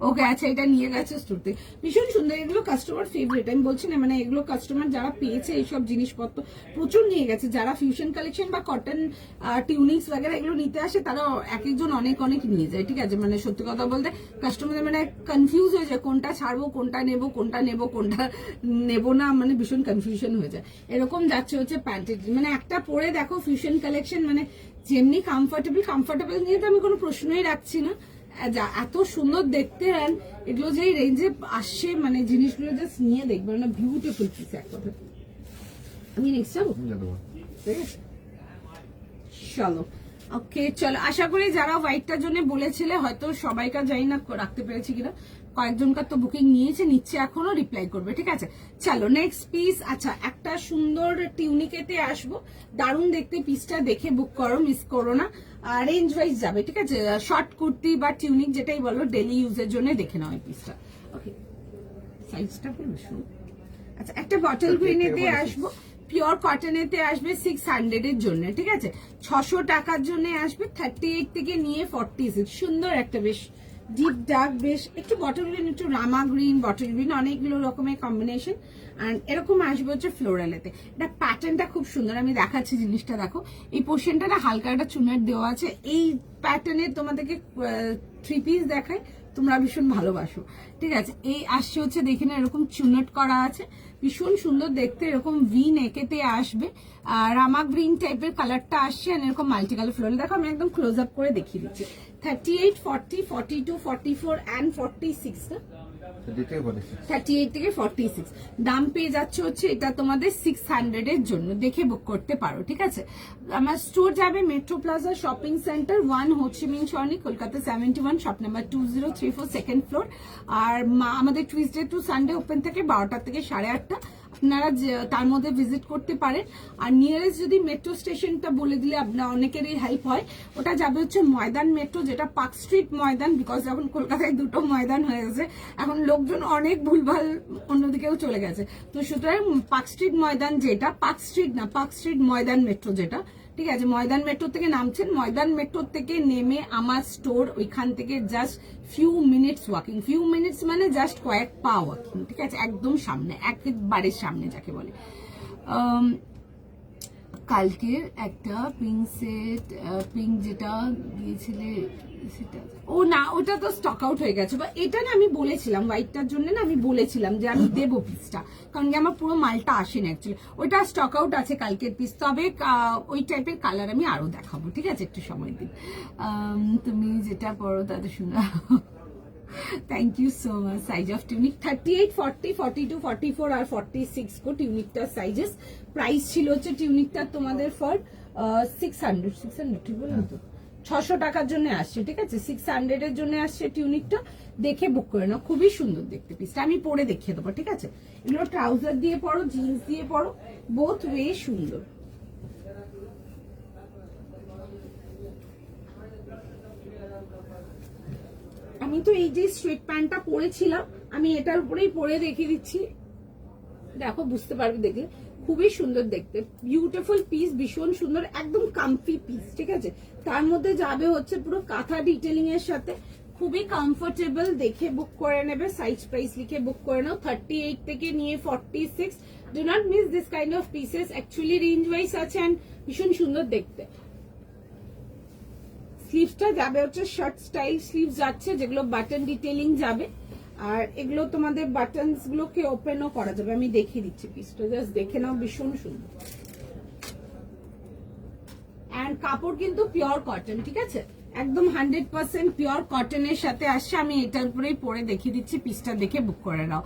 S1: ওকে, আচ্ছা এটা নিয়ে গেছে স্টোরতে। ভীষণ সুন্দর, এগুলো কাস্টমার ফেভারিট। আমি বলছি না, মানে এগুলো কাস্টমার যারা পেয়েছে এইসব জিনিসপত্র প্রচুর নিয়ে গেছে। যারা ফিউশন কালেকশন বা কটন টিউনিক্স বাগেরা এগুলো নিতে আসে, তারা এক একজন অনেক অনেক নিয়ে যায়। ঠিক আছে, মানে সত্যি কথা বলতে কাস্টমারদের মানে কনফিউজ হয়ে যায়, কোনটা ছাড়বো, কোনটা নেবো, কোনটা নেবো, কোনটা নেবো না, মানে ভীষণ কনফিউশন হয়ে যায়। এরকম যাচ্ছে হচ্ছে প্যান্টের, মানে একটা পরে দেখো ফিউশন কালেকশন, মানে যেমনি কমফোর্টেবল নিয়ে তো আমি কোনো প্রশ্নই রাখছি না। এত সুন্দর দেখতে, অ্যান্ড এগুলো যে রেঞ্জে আসছে, মানে জিনিসগুলো জাস্ট নিয়ে দেখবে, মানে বিউটিফুল পিস এক কথা। আমি নেক্সট যাবো, ঠিক আছে চলো। ওকে চলো, আশা করি যারা হোয়াইটটার জন্য বলেছিলে, হয়তো সবাইকার জানি না রাখতে পেরেছি কিনা, কয়েকজনকার তো বুকিং নিচ্ছে এখনো, রিপ্লাই করবে। ঠিক আছে চলো নেক্সট পিস। আচ্ছা, একটা সুন্দর টিউনিকেতে আসবো, দারুণ দেখতে পিসটা, দেখে বুক করো, মিস করো না। রেঞ্জ ওয়াইজ যাবে, ঠিক আছে, শর্ট কুর্তি বা টিউনিক যেটাই বলো, ডেলি ইউজের জন্য দেখে নাও এই পিসটা। ওকে, সাইজটা বলবো। আচ্ছা, একটা বটল গ্রিনেতে আসবো, পিওর কটনেতে আসবে 600 এর জন্য। ঠিক আছে, 600 টাকার জন্য আসবে, 38 থেকে নিয়ে 46। সুন্দর একটা বেশ ডিপ ডার্ক, বেশ একটু বটল গ্রিন, একটু রামা গ্রিন, বটল গ্রিন, অনেকগুলো রকমের কম্বিনেশন। আর এরকম আসবে হচ্ছে ফ্লোরালেতে। এটা প্যাটার্নটা খুব সুন্দর, আমি দেখাচ্ছি জিনিসটা দেখো। এই পোর্শনটা না হালকা একটা চুনের দেওয়া আছে। এই প্যাটার্নের তোমাদেরকে 3 পিস দেখায়, তোমরা ভীষণ ভালোবাসো। ঠিক আছে, এই আসছে হচ্ছে দেখে না, এরকম চুনট করা আছে, ভীষণ সুন্দর দেখতে, এরকম ভি নেকেতে আসবে। রামা গ্রিন টাইপের কালারটা আসছে, আর এরকম মাল্টি কালার ফ্লোরাল। দেখো আমি একদম ক্লোজ আপ করে দেখিয়ে দিচ্ছি। 38, 40, 42, 44 and 46 না, 38 থেকে 46 দাম পেয়ে যাচ্ছে হচ্ছে এটা তোমাদের 600 এর জন্য। দেখে বুক করতে পারো। ঠিক আছে, আমার স্টোর যাবে Metro Plaza shopping centre 1 Ho Chi Minh Sarani, Kolkata 71, shop number 2034, second floor. আর আমাদের টুইসডে টু সানডে ওপেন থাকে 12টা থেকে 8:30। আপনারা তার মধ্যে ভিজিট করতে পারেন। আর নিয়ারেস্ট যদি মেট্রো স্টেশনটা বলে দিলে আপনার অনেকেরই হেল্প হয়, ওটা যাবে হচ্ছে ময়দান মেট্রো, যেটা পার্ক স্ট্রিট ময়দান। বিকজ এখন কলকাতায় 2টো ময়দান হয়ে গেছে, এখন লোকজন অনেক ভুলভাল অন্যদিকেও চলে গেছে। তো সুতরাং পার্ক স্ট্রিট ময়দান, যেটা পার্ক স্ট্রিট না, পার্ক স্ট্রিট ময়দান মেট্রো যেটা, ঠিক আছে, ময়দান মেট্রো থেকে নামছেন, ময়দান মেট্রো থেকে নেমে আমার স্টোর, ওইখান থেকে just few minutes walking, few minutes মানে জাস্ট কয়েক পা ওয়াকিং। ঠিক আছে, একদম সামনে, একেবারে সামনে যাকে বলে। কালকের একটা পিঙ্ক সেট, পিঙ্ক যেটা দিয়েছিলে সেটা, ও না ওটা তো স্টক আউট হয়ে গেছে। বা এটা না আমি বলেছিলাম হোয়াইটটার জন্য, না আমি বলেছিলাম যে আমি দেবো পিসটা, কারণ কি আমার পুরো মালটা আসেনি অ্যাকচুয়ালি। ওটা স্টক আউট আছে কালকের পিস, তবে ওই টাইপের কালার আমি আরো দেখাবো। ঠিক আছে, একটু সময় দিন। তুমি যেটা পড়ো তাদের শুনে thank you so much. Size of tunic 38, 40, 42, 44 আর 46 কো টিউনিকটার সাইজেস। প্রাইস ছিল হচ্ছে টিউনিকটা তোমাদের ফর 600 ঠিক বললাম তো, 600 টাকার জন্য আসছে। ঠিক আছে, 600 এর জন্য আসছে টিউনিকটা, দেখে বুক করে নাও। খুবই সুন্দর দেখতে পিসটা, আমি পরে দেখিয়ে দেবো। ঠিক আছে, এগুলো ট্রাউজার দিয়ে পরো, জিন্স দিয়ে পরো, বোথ ওয়ে সুন্দর। আমি তো এই যে স্ট্রেট প্যান্টটা পরেছিলাম, আমি এটার উপরেই পরে দেখিয়ে দিচ্ছি, দেখো বুঝতে পারবে দেখলে, খুবই সুন্দর দেখতে, বিউটিফুল পিস, ভীষণ সুন্দর, একদম কমফি পিস। ঠিক আছে, তার মধ্যে যাবে হচ্ছে পুরো কাঁথা ডিটেলিং এর সাথে, খুবই কমফোর্টেবল। দেখে বুক করে নেবে, সাইজ প্রাইস লিখে বুক করে নাও, 38 থেকে নিয়ে 46। Do not miss this kind of pieces, actually range wise আছে অ্যান্ড ভীষণ সুন্দর দেখতে। স্লিভসটা যাবে হচ্ছে শার্ট স্টাইল স্লিভ যাচ্ছে, যেগুলো বাটন ডিটেলিং যাবে। আর এগুলো তোমাদের বাটনস গুলোকে ওপেনও করা যাবে, আমি দেখিয়ে দিচ্ছি পিসটা, জাস্ট দেখে নাও, ভীষণ সুন্দর। এন্ড কাপড় কিন্তু পিওর কটন। ঠিক আছে, একদম 100% পিওর কটনের সাথে আসছে। আমি এটার উপরেই পরে দেখিয়ে দিচ্ছি, পিসটা দেখে বুক করে নাও।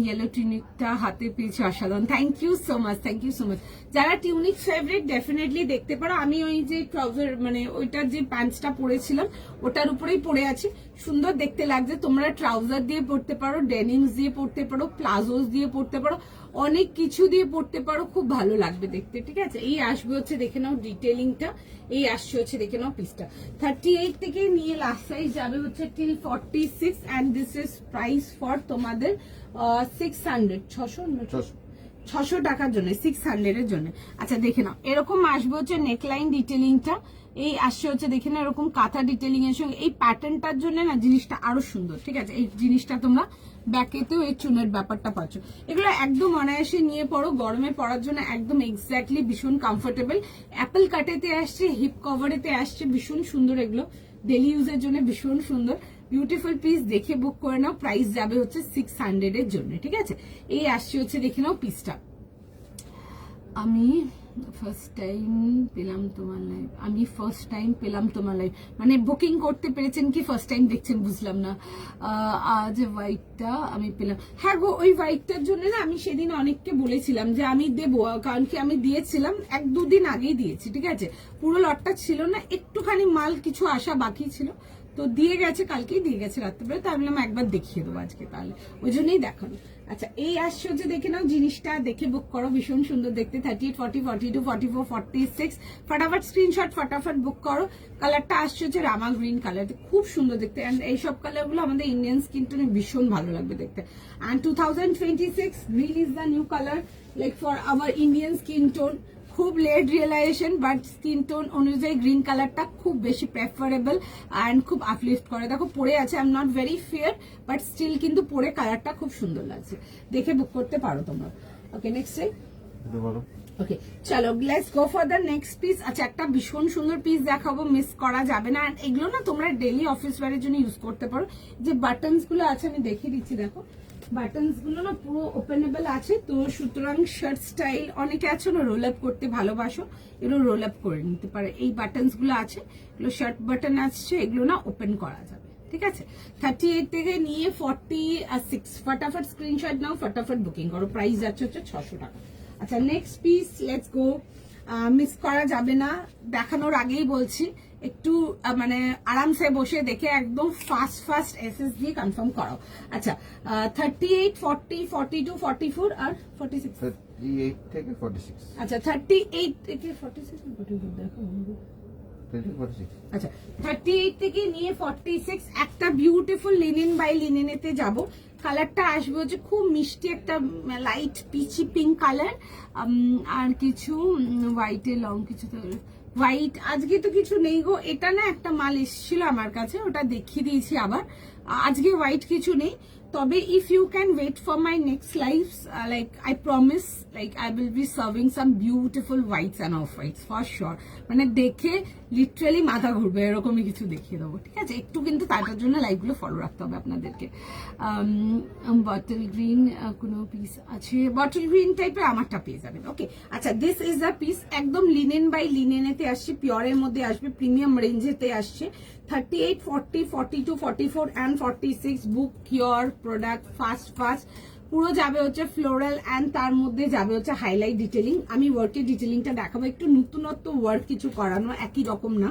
S1: ইয়েলো টিউনিকটা হাতে পেয়েছি, অসাধারণ। Thank you so much, thank you so much. যারা টিউনিক ফেভারিট ডেফিনেটলি দেখতে পারো। আমি ওই যে ট্রাউজার মানে ওইটার যে প্যান্টসটা পরেছিলাম ওটার উপরেই পরে আছি, সুন্দর দেখতে লাগছে। তোমরা ট্রাউজার দিয়ে পরতে পারো, ডেনিমস দিয়ে পরতে পারো, প্লাজোস দিয়ে পরতে পারো, অনেক কিছু দিয়ে পরতে পারো, খুব ভালো লাগবে দেখতে। ঠিক আছে, এই আসবে হচ্ছে দেখে নাও ডিটেলিংটা, এই আসছে হচ্ছে দেখে নাও পিসটা। 38 থেকে নিয়ে লাস্ট সাইজ যাবে হচ্ছে till 46 and this is price for তোমাদের 600, 600 টাকার জন্য, 600 এর জন্য। আচ্ছা দেখে নাও, এরকম আসবে হচ্ছে নেকলাইন ডিটেলিংটা, এই আসছে হচ্ছে দেখে না এরকম কাঁথা ডিটেলিং এর সঙ্গে এই প্যাটার্নটার জন্য না জিনিসটা আরো সুন্দর, ঠিক আছে। এই জিনিসটা তোমরা ব্যাকেতেও এই চুনের ব্যাপারটা পাচ্ছ। এগুলো একদম অনায়াসে নিয়ে পড়ো, গরমে পড়ার জন্য একদম এক্স্যাক্টলি ভীষণ কমফোর্টেবল। অ্যাপেল কাটেতে আসছে, হিপ কভারেতে আসছে, ভীষণ সুন্দর। এগুলো ডেলি ইউজের জন্য ভীষণ সুন্দর, বিউটিফুল পিস। দেখে বুক করে নাও, প্রাইস যাবে হচ্ছে 600 এর জন্য, ঠিক আছে। এই আসছে হচ্ছে দেখে নাও পিসটা। আমি ফার্স্ট টাইম পেলাম তোমার লাইভ, মানে বুকিং করতে পেরেছেন কি ফার্স্ট টাইম দেখছেন বুঝলাম না। আজ হোয়াইটটা আমি পেলাম, হ্যাঁ গো ওই হোয়াইটটার জন্য না আমি সেদিন অনেককে বলেছিলাম যে আমি দেবো, কারণ কি আমি দিয়েছিলাম 1-2 দিন আগেই দিয়েছি, ঠিক আছে। পুরো লটটা ছিল না, একটুখানি মাল কিছু আসা বাকি ছিল, তো দিয়ে গেছে, কালকেই দিয়ে গেছে রাত্রেবেলা। তো আমি বললাম একবার দেখিয়ে দেবো আজকে, তাহলে ওই জন্যই দেখানো। আচ্ছা এই আসছে হচ্ছে দেখে নাও, জিনিসটা দেখে বুক করো, ভীষণ সুন্দর দেখতে। 38, 40, 42, 44, 46 ফটাফট স্ক্রিনশট, ফটাফট বুক করো। কালারটা আসছে হচ্ছে রামা গ্রিন কালার, খুব সুন্দর দেখতে। অ্যান্ড এইসব কালারগুলো আমাদের ইন্ডিয়ান স্কিন টোনে ভীষণ ভালো লাগবে দেখতে। And 2026 green is the new colour like for our Indian skin tone. খুব late realisation, but skin tone অনুযায়ী গ্রিন কালারটা খুব বেশি প্রেফারেবল অ্যান্ড খুব আপলিফট করে। দেখো পরে আছে, I am not very fair, but still কিন্তু পরে কালারটা খুব সুন্দর লাগছে, দেখে বুক করতে পারো তোমরা। ওকে নেক্সট ওকে চলো let's go for the next piece. আচ্ছা একটা ভীষণ সুন্দর পিস দেখাবো, মিস করা যাবে না। এন্ড এগুলো না তোমরা ডেলি অফিস ওয়্যারের জন্য ইউজ করতে পারো। যে বাটনস গুলো আছে আমি দেখিয়ে দিচ্ছি, দেখো বাটনস গুলো না পুরো ওপেনেবল আছে, তো সুতরাং শার্ট স্টাইল অনেকে আছে না রোল আপ করতে ভালোবাসো, এগুলো রোল আপ করে নিতে পারে। এই বাটনস গুলো আছে, এগুলো শার্ট বাটন আসছে, এগুলো না ওপেন করা যাবে, ঠিক আছে। 38 থেকে নিয়ে 46 ফটাফট স্ক্রিনশট নাও, ফটাফট বুকিং করো। প্রাইস যাচ্ছে হচ্ছে 600 টাকা। আচ্ছা next piece, let's go. Miss করা যাবে না, দেখানোর আগেই বলছি একটু মানে আরামসে বসে দেখে একদম ফাস্ট এসএস দিয়ে কনফার্ম করাও। আচ্ছা 38, 40, 42, 44 আর 46।
S2: 38 থেকে 46।
S1: আচ্ছা 38 থেকে 46 দেখো। আচ্ছা 38 থেকে নিয়ে 46 একটা বিউটিফুল লিনেন বাই লিনেনেতে যাব। কালারটা আসবে হচ্ছে খুব মিষ্টি একটা লাইট পিচি পিঙ্ক কালার, আর কিছু হোয়াইটে লং কিছু হোয়াইট। আজকে তো কিছু নেই গো, এটা না একটা মাল এসেছিল আমার কাছে, ওটা দেখিয়ে দিয়েছি আবার। আজকে হোয়াইট কিছু নেই, তবে if you can wait for my next live, like I promise, like I will be serving some beautiful whites and off whites for sure. মানে দেখে লিটারালি মাথা ঘুরবে এরকমই কিছু দেখিয়ে দেবো, ঠিক আছে। একটু কিন্তু তাটার জন্য লাইভগুলো ফলো রাখতে হবে আপনাদেরকে। বটল গ্রিন কোনো পিস আছে, বটল গ্রিন টাইপের আমারটা পেয়ে যাবেন। ওকে আচ্ছা দিস ইজ দ্য পিস, একদম লিনেন বাই লিনেনেতে আসছে, পিওরের মধ্যে আসবে, প্রিমিয়াম রেঞ্জেতে আসছে। 38, 40, 42, 44 and 46 book cure product, fast পুরো যাবে হচ্ছে ফ্লোরাল অ্যান্ড তার মধ্যে যাবে হচ্ছে হাইলাইট ডিটেলিং। আমি ওয়ার্কের ডিটেলিংটা দেখাবো, একটু নতুনত্ব ওয়ার্ক কিছু করানো, একই রকম না।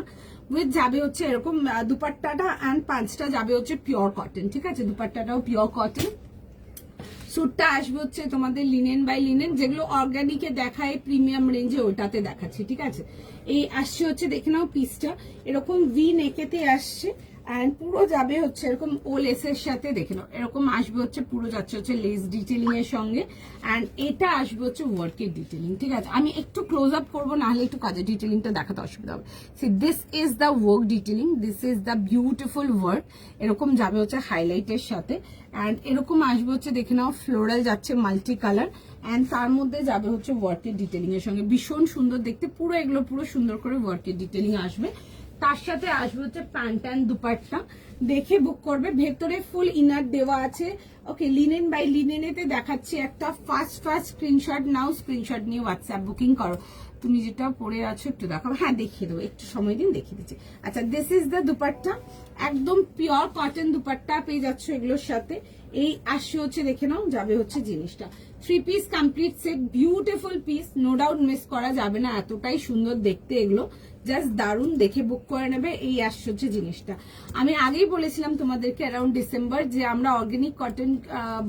S1: উইথ যাবে হচ্ছে এরকম দুপাট্টাটা অ্যান্ড পাঁচটা যাবে হচ্ছে পিওর কটন, ঠিক আছে। দুপাট্টাটাও পিওর কটন, স্যুটটা আসবে হচ্ছে তোমাদের লিনেন বাই লিনেন, যেগুলো অর্গানিকে দেখায় প্রিমিয়াম রেঞ্জে ওটাতে দেখাচ্ছি, ঠিক আছে। এই আসছে হচ্ছে দেখে নাও পিসটা এরকম ভি নেকেতে আসছে, অ্যান্ড পুরো যাবে হচ্ছে এরকম ও লেসের সাথে, দেখে নাও এরকম আসবে হচ্ছে, পুরো যাচ্ছে হচ্ছে লেস ডিটেলিং এর সঙ্গে, অ্যান্ড এটা আসবে হচ্ছে ওয়ার্কের ডিটেলিং, ঠিক আছে। আমি একটু ক্লোজ আপ করবো, নাহলে একটু কাজের ডিটেলিংটা দেখাতে অসুবিধা হবে। C this is the work detailing, this is the beautiful work, এরকম যাবে হচ্ছে হাইলাইটের সাথে, অ্যান্ড এরকম আসবে হচ্ছে দেখে নাও ফ্লোরাল যাচ্ছে মাল্টি কালার, অ্যান্ড তার মধ্যে যাবে হচ্ছে ওয়ার্কের ডিটেলিং এর সঙ্গে, ভীষণ সুন্দর দেখতে। পুরো এগুলো পুরো সুন্দর করে ওয়ার্কের ডিটেলিং আসবে, তার সাথে আসবে হচ্ছে প্যান্ট অ্যান্ড দুপাট্টা। দেখে বুক করবে, ভেতরে ফুল ইনার দেওয়া আছে। ওকে লিনেন বাই লিনেনেতে দেখাচ্ছি একটা, ফাস্ট স্ক্রিনশট নাও, স্ক্রিনশট নিয়ে হোয়াটসঅ্যাপ বুকিং করো। তুমি যেটা পরে আছো একটু দেখাবো, হ্যাঁ দেখিয়ে দেবো, একটু সময় দিন দেখিয়ে দিচ্ছি। আচ্ছা দিস ইজ দ্য দুপাট্টা, একদম পিওর কটন দুপাট্টা পেয়ে যাচ্ছ এগুলোর সাথে। এই আসছে হচ্ছে দেখে নাও যাবে হচ্ছে জিনিসটা 3 piece complete set, beautiful piece, no doubt miss করা যাবে না, এতটাই সুন্দর দেখতে এগুলো, জাস্ট দারুণ, দেখে বুক করে নেবে। এই আসছে হচ্ছে জিনিসটা, আমি আগেই বলেছিলাম তোমাদেরকে অ্যারাউন্ড ডিসেম্বর যে আমরা অর্গানিক কটন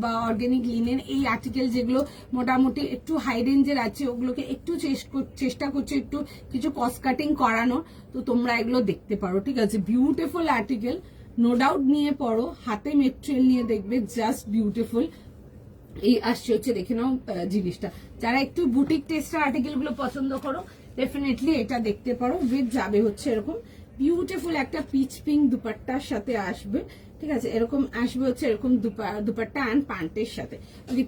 S1: বা অর্গানিক লিনেন এই আর্টিকেল যেগুলো মোটামুটি একটু হাই রেঞ্জের আছে, ওগুলোকে একটু চেষ্টা করছে একটু কিছু কস্ট কাটিং করানোর, তো তোমরা এগুলো দেখতে পারো, ঠিক আছে। বিউটিফুল আর্টিকেল, নো ডাউট নিয়ে পড়ো, হাতে মেটেরিয়াল নিয়ে দেখবে, জাস্ট বিউটিফুল। এই আসছে হচ্ছে দেখে নাও জিনিসটা, যারা একটু বুটিক টেস্টার আর্টিকেল গুলো পছন্দ করো, ডেফিনেটলি এটা দেখতে পারো। উইথ যাবে হচ্ছে এরকম বিউটিফুল একটা পিচ পিঙ্ক দুপাট্টার সাথে আসবে, ঠিক আছে, এরকম আসবে হচ্ছে এরকম দুপাট্টা অ্যান্ড প্যান্টের সাথে।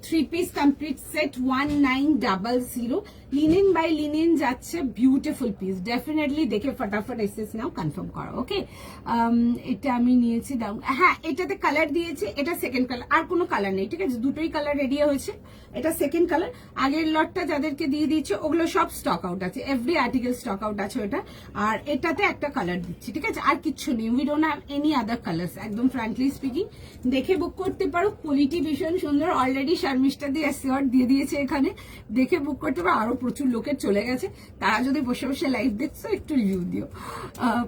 S1: Three piece complete set 1900। Linen by linen যাচ্ছে, বিউটিফুল পিস। ডেফিনেটলি দেখে ফটাফট এসএস নাও, কনফার্ম করো। ওকে, এটা আমি নিয়েছি, দাও। হ্যাঁ, এটাতে কালার দিয়েছে, এটা সেকেন্ড কালার, আর কোনো কালার নেই, ঠিক আছে, দুটোই কালার রেডি হয়েছে। এটা সেকেন্ড কালার। আগের লটটা যাদেরকে দিয়ে দিচ্ছে ওগুলো সব স্টক আউট আছে, এভরি আর্টিকেল স্টক আউট আছে ওটা। আর এটাতে একটা কালার দিচ্ছি, ঠিক আছে, আর কিচ্ছু নেই। We don't have any other colours. একদম ফ্র্যাঙ্কলি স্পিকিং, দেখে বুক করতে পারো। কোয়ালিটি ভীষণ সুন্দর। অলরেডি শর্মিষ্ঠা দিয়ে এসিওর দিয়ে দিয়েছে এখানে, দেখে বুক করতে পারো। আরো প্রচুর লোকের চলে গেছে, তারা যদি বসে বসে লাইভ দেখছো একটু রিভিউ দিও।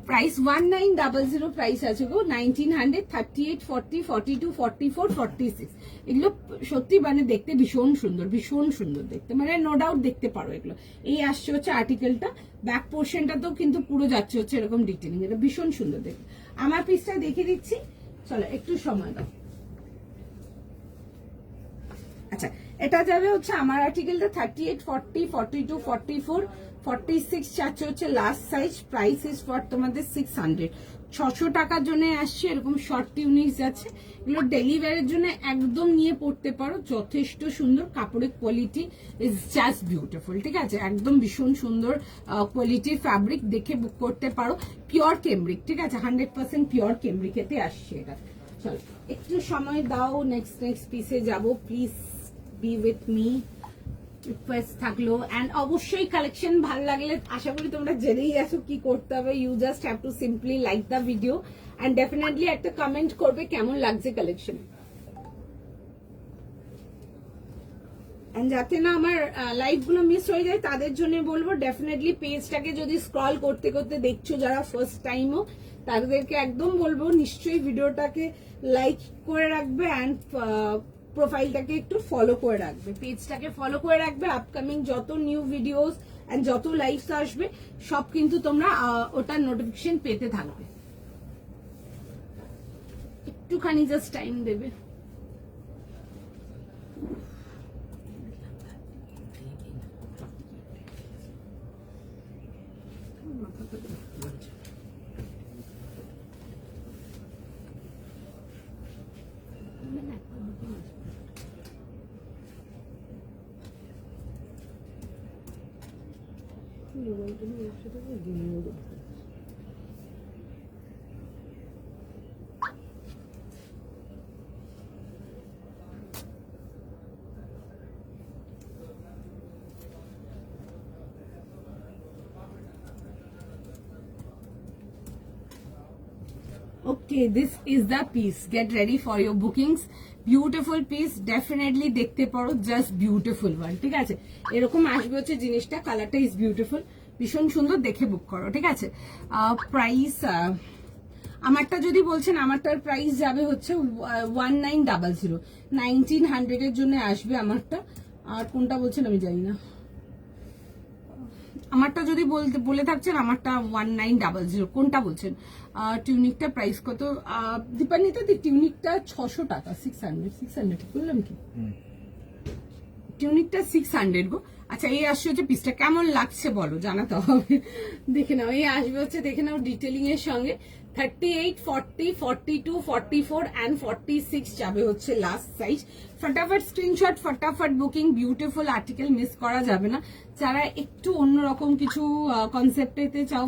S1: প্রাইস 1900 প্রাইস আছে গো। 1900, 38, 40, 42, 44, 46। এগুলো সত্যি মানে দেখতে ভীষণ সুন্দর, ভীষণ সুন্দর দেখতে, মানে নো ডাউট দেখতে পারো এগুলো। এই আসছে হচ্ছে আর্টিকেলটা, ব্যাক পোর্শনটা তো কিন্তু পুরো যাচ্ছে হচ্ছে এরকম ডিটেলিং, এটা ভীষণ সুন্দর দেখতে। আমার পিসটা দেখিয়ে দিচ্ছি, চলো একটু সময় দাও। আচ্ছা, এটা যাবে হচ্ছে আমার আর্টিকেলটা 38, 40, 42, 44, 46 চাচ্ছে হচ্ছে last size. Price is for তোমাদের 600। 600 টাকার জন্য আসছে এরকম শর্ট টিউনিক্স আছে। এগুলো ডেলিভারির জন্য একদম নিয়ে পড়তে পারো, যথেষ্ট সুন্দর। কাপড়ের কোয়ালিটি ইজ জাস্ট বিউটিফুল, ঠিক আছে, একদম ভীষণ সুন্দর কোয়ালিটির ফ্যাব্রিক, দেখে বুক করতে পারো। পিওর কেমব্রিক, ঠিক আছে, 100% পিওর কেমব্রিকেতে আসছে এটা। চলো একটু সময় দাও, নেক্সট পিসে যাব। Please be with me, request থাকলো। অ্যান্ড অবশ্যই কালেকশন ভালো লাগলে আশা করি তোমরা জেনেই গেছো কি করতে হবে। You just have to simply like the video and definitely একটা কমেন্ট করবে কেমন লাগছে কালেকশন। এন্ড যাতে না আমার লাইভ গুলো মিস হয়ে যায় তাদের জন্য বলবো, ডেফিনেটলি পেজটাকে যদি স্ক্রল করতে করতে দেখছো যারা ফার্স্ট টাইমও, তাদেরকে একদম বলবো নিশ্চয়ই ভিডিওটাকে লাইক করে রাখবে অ্যান্ড প্রোফাইলটাকে একটু ফলো করে রাখবে, পেজটাকে ফলো করে রাখবে। আপকামিং যত নিউ ভিডিওস এন্ড যত লাইভস আসবে সব কিন্তু তোমরা ওটার নোটিফিকেশন পেতে থাকবে। একটুখানি জাস্ট টাইম দেবে। Okay, this is the piece. Get ready for your bookings. Beautiful piece, definitely দেখতে পারো, জাস্ট বিউটিফুল ওয়ান, ঠিক আছে। এরকম আসবে হচ্ছে জিনিসটা, কালারটা ইজ বিউটিফুল, ভীষণ সুন্দর, দেখে বুক করো, ঠিক আছে। প্রাইস আমারটা যদি বলছেন, আমারটার প্রাইস যাবে হচ্ছে 1900, 1900 এর জন্য আসবে আমারটা। আর কোনটা বলছেন আমি জানি না, আমারটা যদি বলে থাকছেন আমারটা 1900, কোনটা বলছেন। টিউনিকটা প্রাইস কত দীপান্বিতা? টিউনিকটা 600 টাকা, 600 ঠিক বললাম কি? টিউনিকটা 600 গো। আচ্ছা, এই আসছে হচ্ছে পিসটা, কেমন লাগছে বলো, জানাতে হবে। দেখে নাও, এই আসবে হচ্ছে, দেখে নাও ডিটেলিং এর সঙ্গে। 38, 40, 42, 44 and 46 যাবে হচ্ছে লাস্ট সাইজ। ফটাফট স্ক্রিনশট, ফটাফট বুকিং। বিউটিফুল আর্টিকেল, মিস করা যাবে না। যারা একটু অন্যরকম কিছু কনসেপ্টেতে চাও,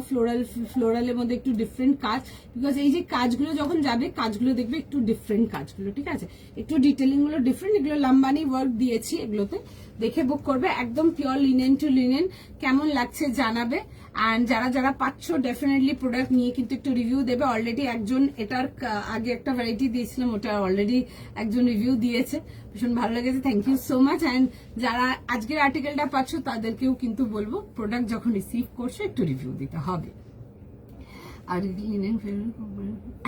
S1: ফ্লোরালের মধ্যে একটু ডিফারেন্ট কাজ, বিকজ এই যে কাজগুলো যখন যাবে, কাজগুলো দেখবে একটু ডিফারেন্ট কাজগুলো, ঠিক আছে, একটু ডিটেলিং গুলো ডিফারেন্ট। এগুলো লাম্বানি ওয়ার্ক দিয়েছি এগুলোতে, দেখে বুক করবে। একদম পিওর লিনেন টু লিনেন, কেমন লাগছে জানাবে। অ্যান্ড যারা যারা পাচ্ছ ডেফিনেটলি প্রোডাক্ট নিয়ে কিন্তু একটু রিভিউ দেবে। অলরেডি একজন, এটার আগে একটা ভ্যারাইটি দিয়েছিলাম, ওটা অলরেডি একজন রিভিউ দিয়েছে, ভীষণ ভালো লেগেছে, thank you so much. And যারা আজকের আর্টিকেলটা পাচ্ছ তাদেরকেও কিন্তু বলবো, প্রোডাক্ট যখন রিসিভ করছো একটু রিভিউ দিতে হবে। আর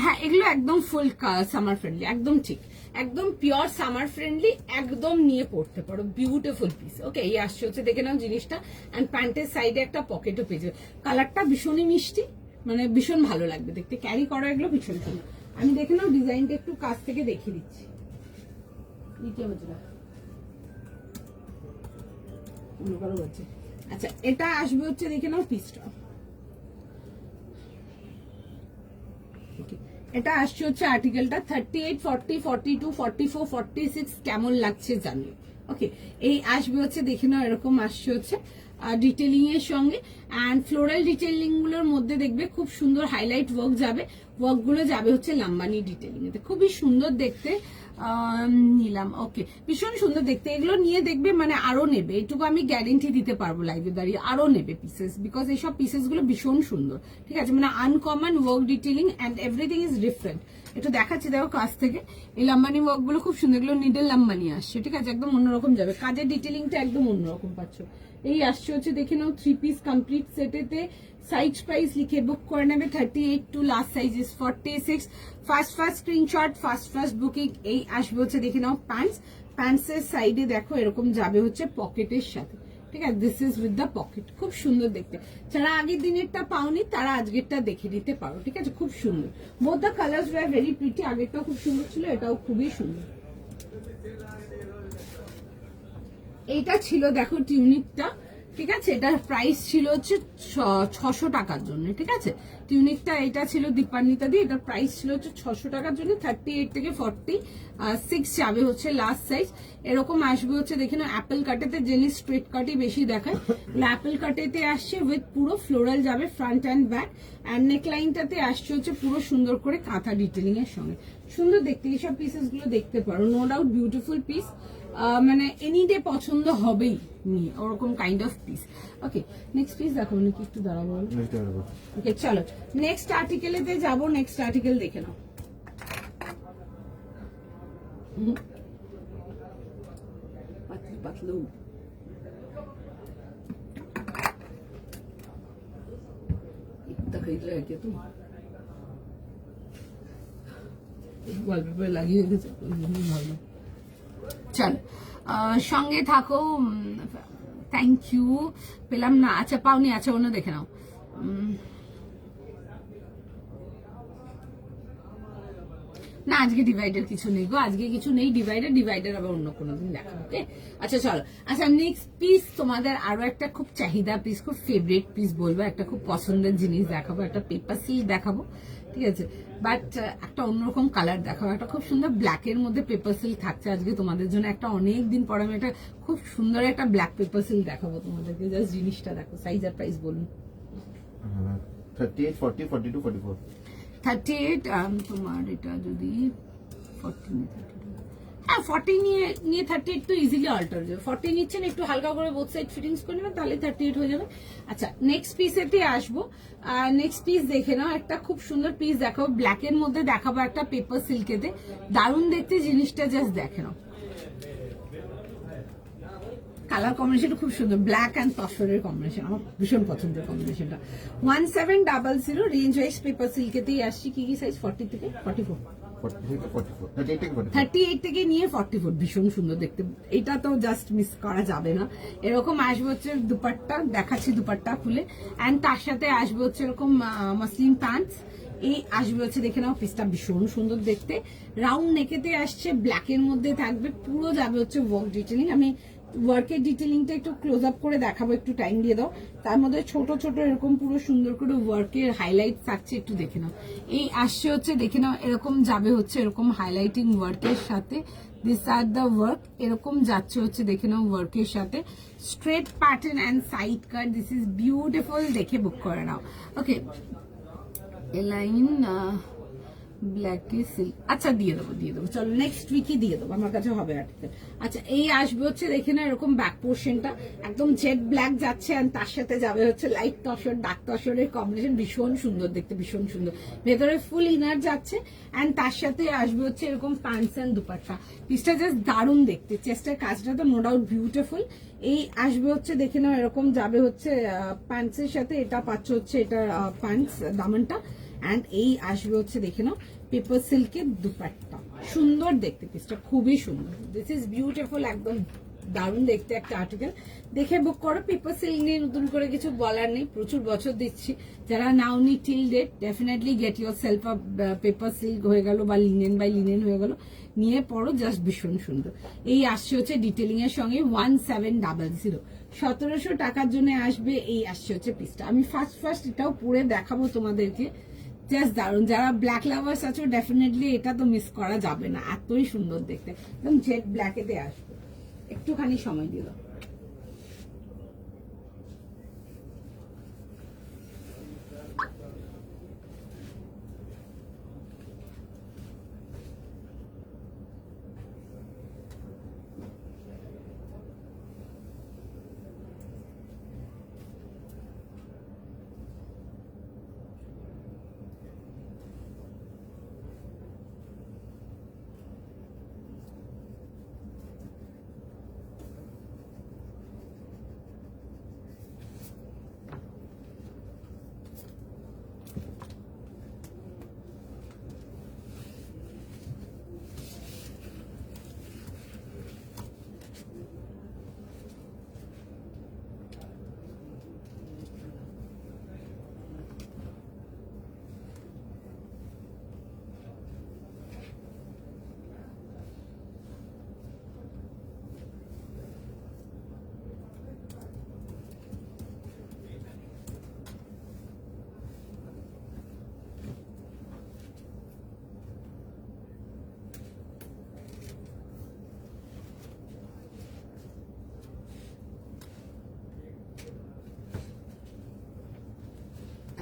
S1: হ্যাঁ, এগুলো একদম ফুল সামার ফ্রেন্ডলি, একদম ঠিক, একদম পিওর সামার ফ্রেন্ডলি, একদম নিয়ে পড়তে পারো। Beautiful piece. ওকে, এই আসছে হচ্ছে, দেখে নাও জিনিসটা। অ্যান্ড প্যান্টের সাইডে একটা পকেটও পেয়েছে। কালারটা ভীষণই মিষ্টি, মানে ভীষণ ভালো লাগবে দেখতে, ক্যারি করা এগুলো ভীষণ সুন্দর। আমি দেখে নাও ডিজাইনটা একটু কাছ থেকে দেখিয়ে দিচ্ছি। আচ্ছা এটা আসবে হচ্ছে দেখে নাও পিসটা, এটা আসছে হচ্ছে আর্টিকেলটা 38, 40, 42, 44, 46 কেমন লাগছে জানিও। ওকে, এই আসবে হচ্ছে দেখে নাও এরকম আসছে হচ্ছে ডিটেলিং এর সঙ্গে, অ্যান্ড ফ্লোরাল ডিটেলিং গুলোর মধ্যে দেখবে খুব সুন্দর হাইলাইট ওয়ার্ক যাবে, ওয়ার্ক গুলো যাবে হচ্ছে লাম্বানি ডিটেলিং এতে, খুবই সুন্দর দেখতে। নিলাম, ওকে, ভীষণ সুন্দর দেখতে, এগুলো নিয়ে দেখবে মানে আরো নেবে, এটুকু আমি গ্যারেন্টি দিতে পারবো লাইভে দাঁড়িয়ে, আরো নেবে পিসেস, বিকজ এইসব পিসেস গুলো ভীষণ সুন্দর, ঠিক আছে, মানে uncommon work detailing and everything is different. একটু দেখাচ্ছি দেখো কাছ থেকে, এই লাম্বানি ওয়ার্ক গুলো খুব সুন্দর, এগুলো নিডল লাম্বানি আসছে, ঠিক আছে, একদম অন্যরকম যাবে, কাজের ডিটেলিংটা একদম অন্যরকম পাচ্ছ। এই আসছে হচ্ছে দেখে নাও 3 পিস কমপ্লিট সেটেতে, সাইজ প্রাইস লিখে বুক করে নেবে 38 to last size is 46। First screenshot, first booking. এই আসবে হচ্ছে দেখে নাও প্যান্টস, প্যান্টসের সাইডে দেখো এরকম যাবে হচ্ছে পকেটের সাথে, ঠিক আছে, this is with the pocket, খুব সুন্দর দেখতে। যারা আগের দিনেরটা পাওনি তারা আজকেরটা দেখে নিতে পারো, ঠিক আছে, খুব সুন্দর, both the colours were very pretty, আগেরটাও খুব সুন্দর ছিল, এটাও খুবই সুন্দর। এইটা ছিল দেখো টিউনিকটা, ঠিক আছে, এটার প্রাইস ছিল হচ্ছে 600 টাকার জন্য, ঠিক আছে, টিউনিকটা এটা ছিল দীপান্বিতা দিয়ে, এটার প্রাইস ছিল হচ্ছে 600 টাকার জন্য। 38 থেকে 46 যাবে হচ্ছে লাস্ট সাইজ, এরকম আসবে হচ্ছে দেখে না অ্যাপেল কাটেতে, জেলি স্ট্রেট কাটই বেশি দেখায়, অ্যাপেল কাটেতে আসছে উইথ পুরো ফ্লোরাল যাবে ফ্রন্ট অ্যান্ড ব্যাক, অ্যান্ড নেকলাইনটাতে আসছে হচ্ছে পুরো সুন্দর করে কাঁথা ডিটেলিং এর সঙ্গে, সুন্দর দেখতে, এইসব পিসেস গুলো দেখতে পারো, নো ডাউট বিউটিফুল পিস, মানে এনি ডে পছন্দ হবেই নিয়ে, ওরকম kind of piece. Okay, next piece দেখো, নাকি একটু দাঁড়াবো, ওকে চলো নেক্সট আর্টিকেলেতে যাবো, নেক্সট আর্টিকেল দেখে নাও। পাতলু इतना खरीद रहा है क्या तू? वॉलपेपर লাগিয়ে রেখেছে, ভালো। চল সঙ্গে থাকো, থ্যাংক ইউ, পেলাম না, আচ্ছা পাওনি, আচ্ছা অন্য দেখে নাও। না আজকে ডিভাইডার কিছু নেই গো, আজকে কিছু নেই ডিভাইডার আবার অন্য কোনো দিন দেখাবো, ওকে। আচ্ছা চলো, আচ্ছা নেক্সট পিস তোমাদের আরো একটা খুব চাহিদা পিস, খুব ফেভারিট পিস বলবো, একটা খুব পছন্দের জিনিস দেখাবো, একটা পেপার সিল্ক দেখাবো, ঠিক আছে, বাট একটা অন্যরকম কালার দেখাবো, একটা খুব সুন্দর ব্ল্যাক এর মধ্যে পেপার সিল্ক থাকছে আজকে তোমাদের জন্য, একটা অনেক দিন পর আমি একটা খুব সুন্দর একটা ব্ল্যাক পেপার সিল্ক দেখাবো তোমাদেরকে, জাস্ট জিনিসটা দেখো, সাইজ আর প্রাইস বলুন।
S2: 38, 40, 42, 44।
S1: 38, তোমার এটা যদি 40 হ্যাঁ 40 নিয়ে 38 তো ইজিলি অল্টার হয়ে যাবে, 40 নিচ্ছেন একটু হালকা করে বোথ সাইড ফিটিংস করে নেবেন, তাহলে 38 হয়ে যাবে। আচ্ছা নেক্সট পিসেতে আসবো, নেক্সট পিস দেখে নাও, একটা খুব সুন্দর পিস দেখাবো, ব্ল্যাক এর মধ্যে দেখাবো একটা পেপার সিল্কেতে, দারুণ দেখতে জিনিসটা, জাস্ট দেখে নাও, কালার কম্বিনেশনটা খুব সুন্দর, ব্ল্যাক অ্যান্ড তসরের কম্বিনেশন, আমার ভীষণ পছন্দের কম্বিনেশনটা। 1700 রেঞ্জ ওয়াইজ পেপার সিল্কেতেই আসছি, কি কি সাইজ 40 থেকে 44, 38 থেকে নিয়ে 44, ভীষণ সুন্দর দেখতে, এটা তো জাস্ট মিস করা যাবে না। এরকম আসবে হচ্ছে দুপাট্টা, দেখাচ্ছি দুপাট্টা খুলে, অ্যান্ড তার সাথে আসবে হচ্ছে এরকম মাসলিন প্যান্টস, এই আসবে হচ্ছে দেখে নাও পিসটা ভীষণ সুন্দর দেখতে, রাউন্ড নেকেতে আসছে, ব্ল্যাকের মধ্যে থাকবে, পুরো যাবে হচ্ছে ওয়ার্ক ডিটেলিং, আমি ওয়ার্কের ডিটেলিংটা একটু ক্লোজ আপ করে দেখাবো, একটু টাইম দিয়ে দাও, তার মধ্যে ছোট ছোট এরকম পুরো সুন্দর করে ওয়ার্কের হাইলাইট থাকছে, একটু দেখে নাও, এই আসছে হচ্ছে দেখে নাও এরকম যাবে হচ্ছে এরকম হাইলাইটিং ওয়ার্কের সাথে, দিস আর দ্য ওয়ার্ক, এরকম যাচ্ছে হচ্ছে দেখে নাও ওয়ার্কের সাথে, straight pattern and side cut, this is beautiful, দেখে বুক করে নাও। ওকে, লাইন ব্ল্যাক সিল্ক, আচ্ছা দিয়ে দেবো চলো নেক্সট উইকই দিয়ে দেবো, আমার কাছে হবে আর্টিকেল। আচ্ছা এই আসবে হচ্ছে দেখে না এরকম ব্যাক পোর্শনটা একদম জেড ব্ল্যাক যাচ্ছে, আর তার সাথে যাবে হচ্ছে লাইট তসর ডার্ক তসরের কম্বিনেশন, ভীষণ সুন্দর দেখতে, ভীষণ সুন্দর, ভেতরে ফুল ইনার যাচ্ছে, অ্যান্ড তার সাথে আসবে হচ্ছে এরকম প্যান্টস অ্যান্ড দুপাট্টা, পিসটা জাস্ট দারুণ দেখতে, চেস্টের কাজটা তো নো ডাউট বিউটিফুল। এই আসবে হচ্ছে দেখে নাও এরকম যাবে হচ্ছে প্যান্টসের সাথে, এটা পাচ্ছ হচ্ছে এটা প্যান্টস দামনটা, অ্যান্ড এই আসবে হচ্ছে দেখে নাও পেপার সিল্কের দুপাট্টা, সুন্দর দেখতে পিসটা, খুবই সুন্দর, দিস ইজ বিউটিফুল, একদম দারুণ দেখতে একটা আর্টিকেল, দেখে বুক করো। পেপার সিল্ক নিয়ে নতুন করে কিছু বলার নেই, প্রচুর বছর দিচ্ছি। যারা নাওনি till date definitely get yourself a paper silk হয়ে গেল বা লিনেন বাই লিনেন হয়ে গেল, নিয়ে পড়ো, জাস্ট ভীষণ সুন্দর। এই আসছে হচ্ছে ডিটেলিং এর সঙ্গে 1700, 1700 টাকার জন্য আসবে। এই আসছে হচ্ছে পিসটা, আমি ফার্স্ট এটাও পরে দেখাবো তোমাদেরকে, জাস্ট দারুন। যারা ব্ল্যাক লাভার্স আছো ডেফিনেটলি এটা তো মিস করা যাবে না, এতই সুন্দর দেখতে, একদম জেড ব্ল্যাকেতে আসবে। একটুখানি সময় দিল।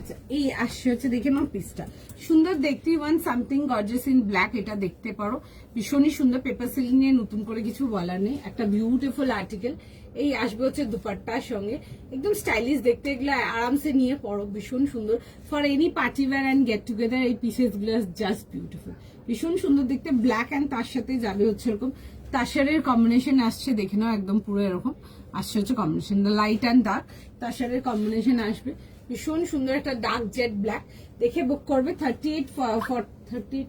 S1: আচ্ছা, এই আসছে হচ্ছে দেখে নাও পিসটা, সুন্দর দেখতে। One something gorgeous in black, এটা দেখতে পারো, ভীষণই সুন্দর। পেপার সিল্ক নিয়ে নতুন করে কিছু বলার নেই, একটা বিউটিফুল আর্টিকেল। এই আসবে হচ্ছে দুপাট্টার সঙ্গে, একদম স্টাইলিশ দেখতে, এগুলো আরামসে নিয়ে পড়ো, ভীষণ সুন্দর। For any party wear and get together এই পিসেস গুলো জাস্ট বিউটিফুল, ভীষণ সুন্দর দেখতে। ব্ল্যাক অ্যান্ড তার সাথে যাবে হচ্ছে এরকম তাসারের কম্বিনেশন আসছে, দেখে নাও, একদম পুরো এরকম আসছে হচ্ছে কম্বিনেশন, লাইট অ্যান্ড ডার্ক তাসারের কম্বিনেশন আসবে, ভীষণ সুন্দর একটা ডার্ক জেড ব্ল্যাক। দেখে বুক করবে 38 44।
S2: 38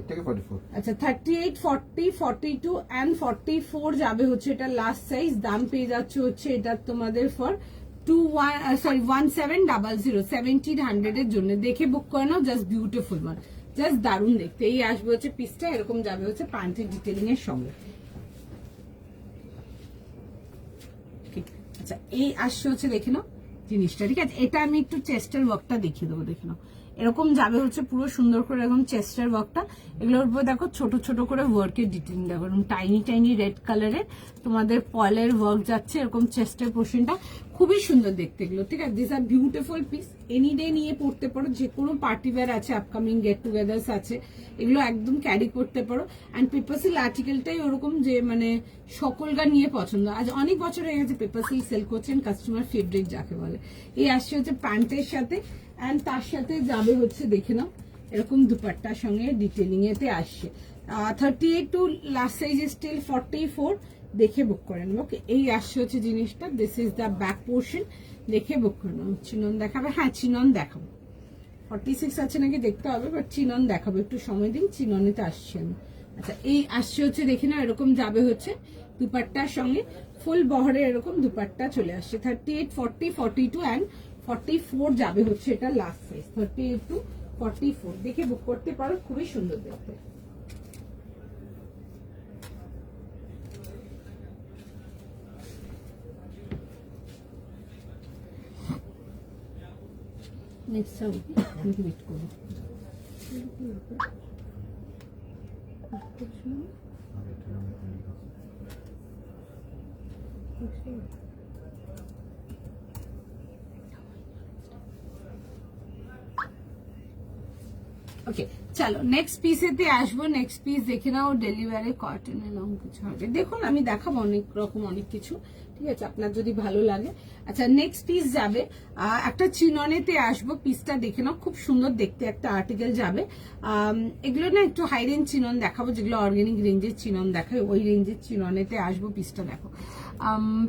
S2: থেকে 44।
S1: আচ্ছা, 38 40 42 অ্যান্ড 44 যাবে হচ্ছে এটা লাস্ট সাইজ। দাম পেয়ে যাচ্ছে হচ্ছে এটা তোমাদের ফর 1700, 1700 এর জন্য। দেখে বুক করে নাও, জাস্ট বিউটিফুল ওয়ান, জাস্ট দারুণ দেখতে। এই আসবে হচ্ছে পিসটা, এরকম যাবে হচ্ছে প্যান্টের ডিটেলিং এর সঙ্গে। আচ্ছা, এই আসছে হচ্ছে দেখে নাও জিনিসটা, ঠিক আছে। এটা আমি একটু চেস্টের ওয়ার্কটা দেখিয়ে দেবো, দেখে নাও, এরকম যাবে হচ্ছে পুরো সুন্দর করে এরকম চেস্টের ওয়ার্কটা। এগুলোর উপর দেখো ছোট ছোট করে ওয়ার্কের ডিটেইলিং দেখো, এরকম টাইনি টাইনি রেড কালারের তোমাদের পলের ওয়ার্ক যাচ্ছে, এরকম চেস্টের পোর্শনটা খুবই সুন্দর দেখতে এগুলো, ঠিক আছে। This are beautiful piece, any day নিয়ে পড়তে পারো, যে কোনো পার্টি ওয়্যার আছে, আপকামিং গেট টুগেদার্স আছে, এগুলো একদম ক্যারি করতে পারো। অ্যান্ড পেপার সিল্ক আর্টিকেলটাই ওরকম যে মানে সকলকার নিয়ে পছন্দ। আজ অনেক বছর হয়ে গেছে পেপার সিল্ক সেল করছেন, কাস্টমার ফেভারিট যাকে বলে। এই আসছে হচ্ছে প্যান্টের সাথে, অ্যান্ড তার সাথে যাবে হচ্ছে দেখে নাও এরকম দুপাট্টার সঙ্গে ডিটেলিং এতে আসছে। 38 টু লাস্ট সাইজ স্টিল 44, দেখে বুক করে নেবো। ওকে, এই আসছে হচ্ছে জিনিসটা, this is the back portion, দেখে বুক করে নেবো। চিনন দেখাবে, হ্যাঁ চিনন দেখাবো, 46 আছে নাকি দেখতে হবে, বাট চিনন দেখাবো, একটু সময় দিন, চিননেতে আসছি আমি। আচ্ছা, এই আসছে হচ্ছে দেখে নাও এরকম যাবে হচ্ছে দুপাট্টার সঙ্গে, ফুল বহরে এরকম দুপাট্টা চলে আসছে। 38 40 42 অ্যান্ড 44 যাবে হচ্ছে এটা লাস্ট সাইজ, 38 টু 44, দেখে বুক করতে পারো, খুবই সুন্দর দেখতে। নেক্সট আমি ওয়েট করবো। ওকে, চলো নেক্সট পিসেতে আসবো। নেক্সট পিস দেখে নাও, ডেলিভারি কটনের লং কিছু হবে, দেখুন আমি দেখাবো অনেক রকম অনেক কিছু, ঠিক আছে, আপনার যদি ভালো লাগে। আচ্ছা, নেক্সট পিস যাবে একটা চিননেতে আসবো, পিসটা দেখে নাও, খুব সুন্দর দেখতে একটা আর্টিকেল যাবে। এগুলো না একটু হাই রেঞ্জ চিনন দেখাবো, যেগুলো অর্গানিক রেঞ্জের চিনন দেখায়, ওই রেঞ্জের চিননেতে আসবো। পিসটা দেখো,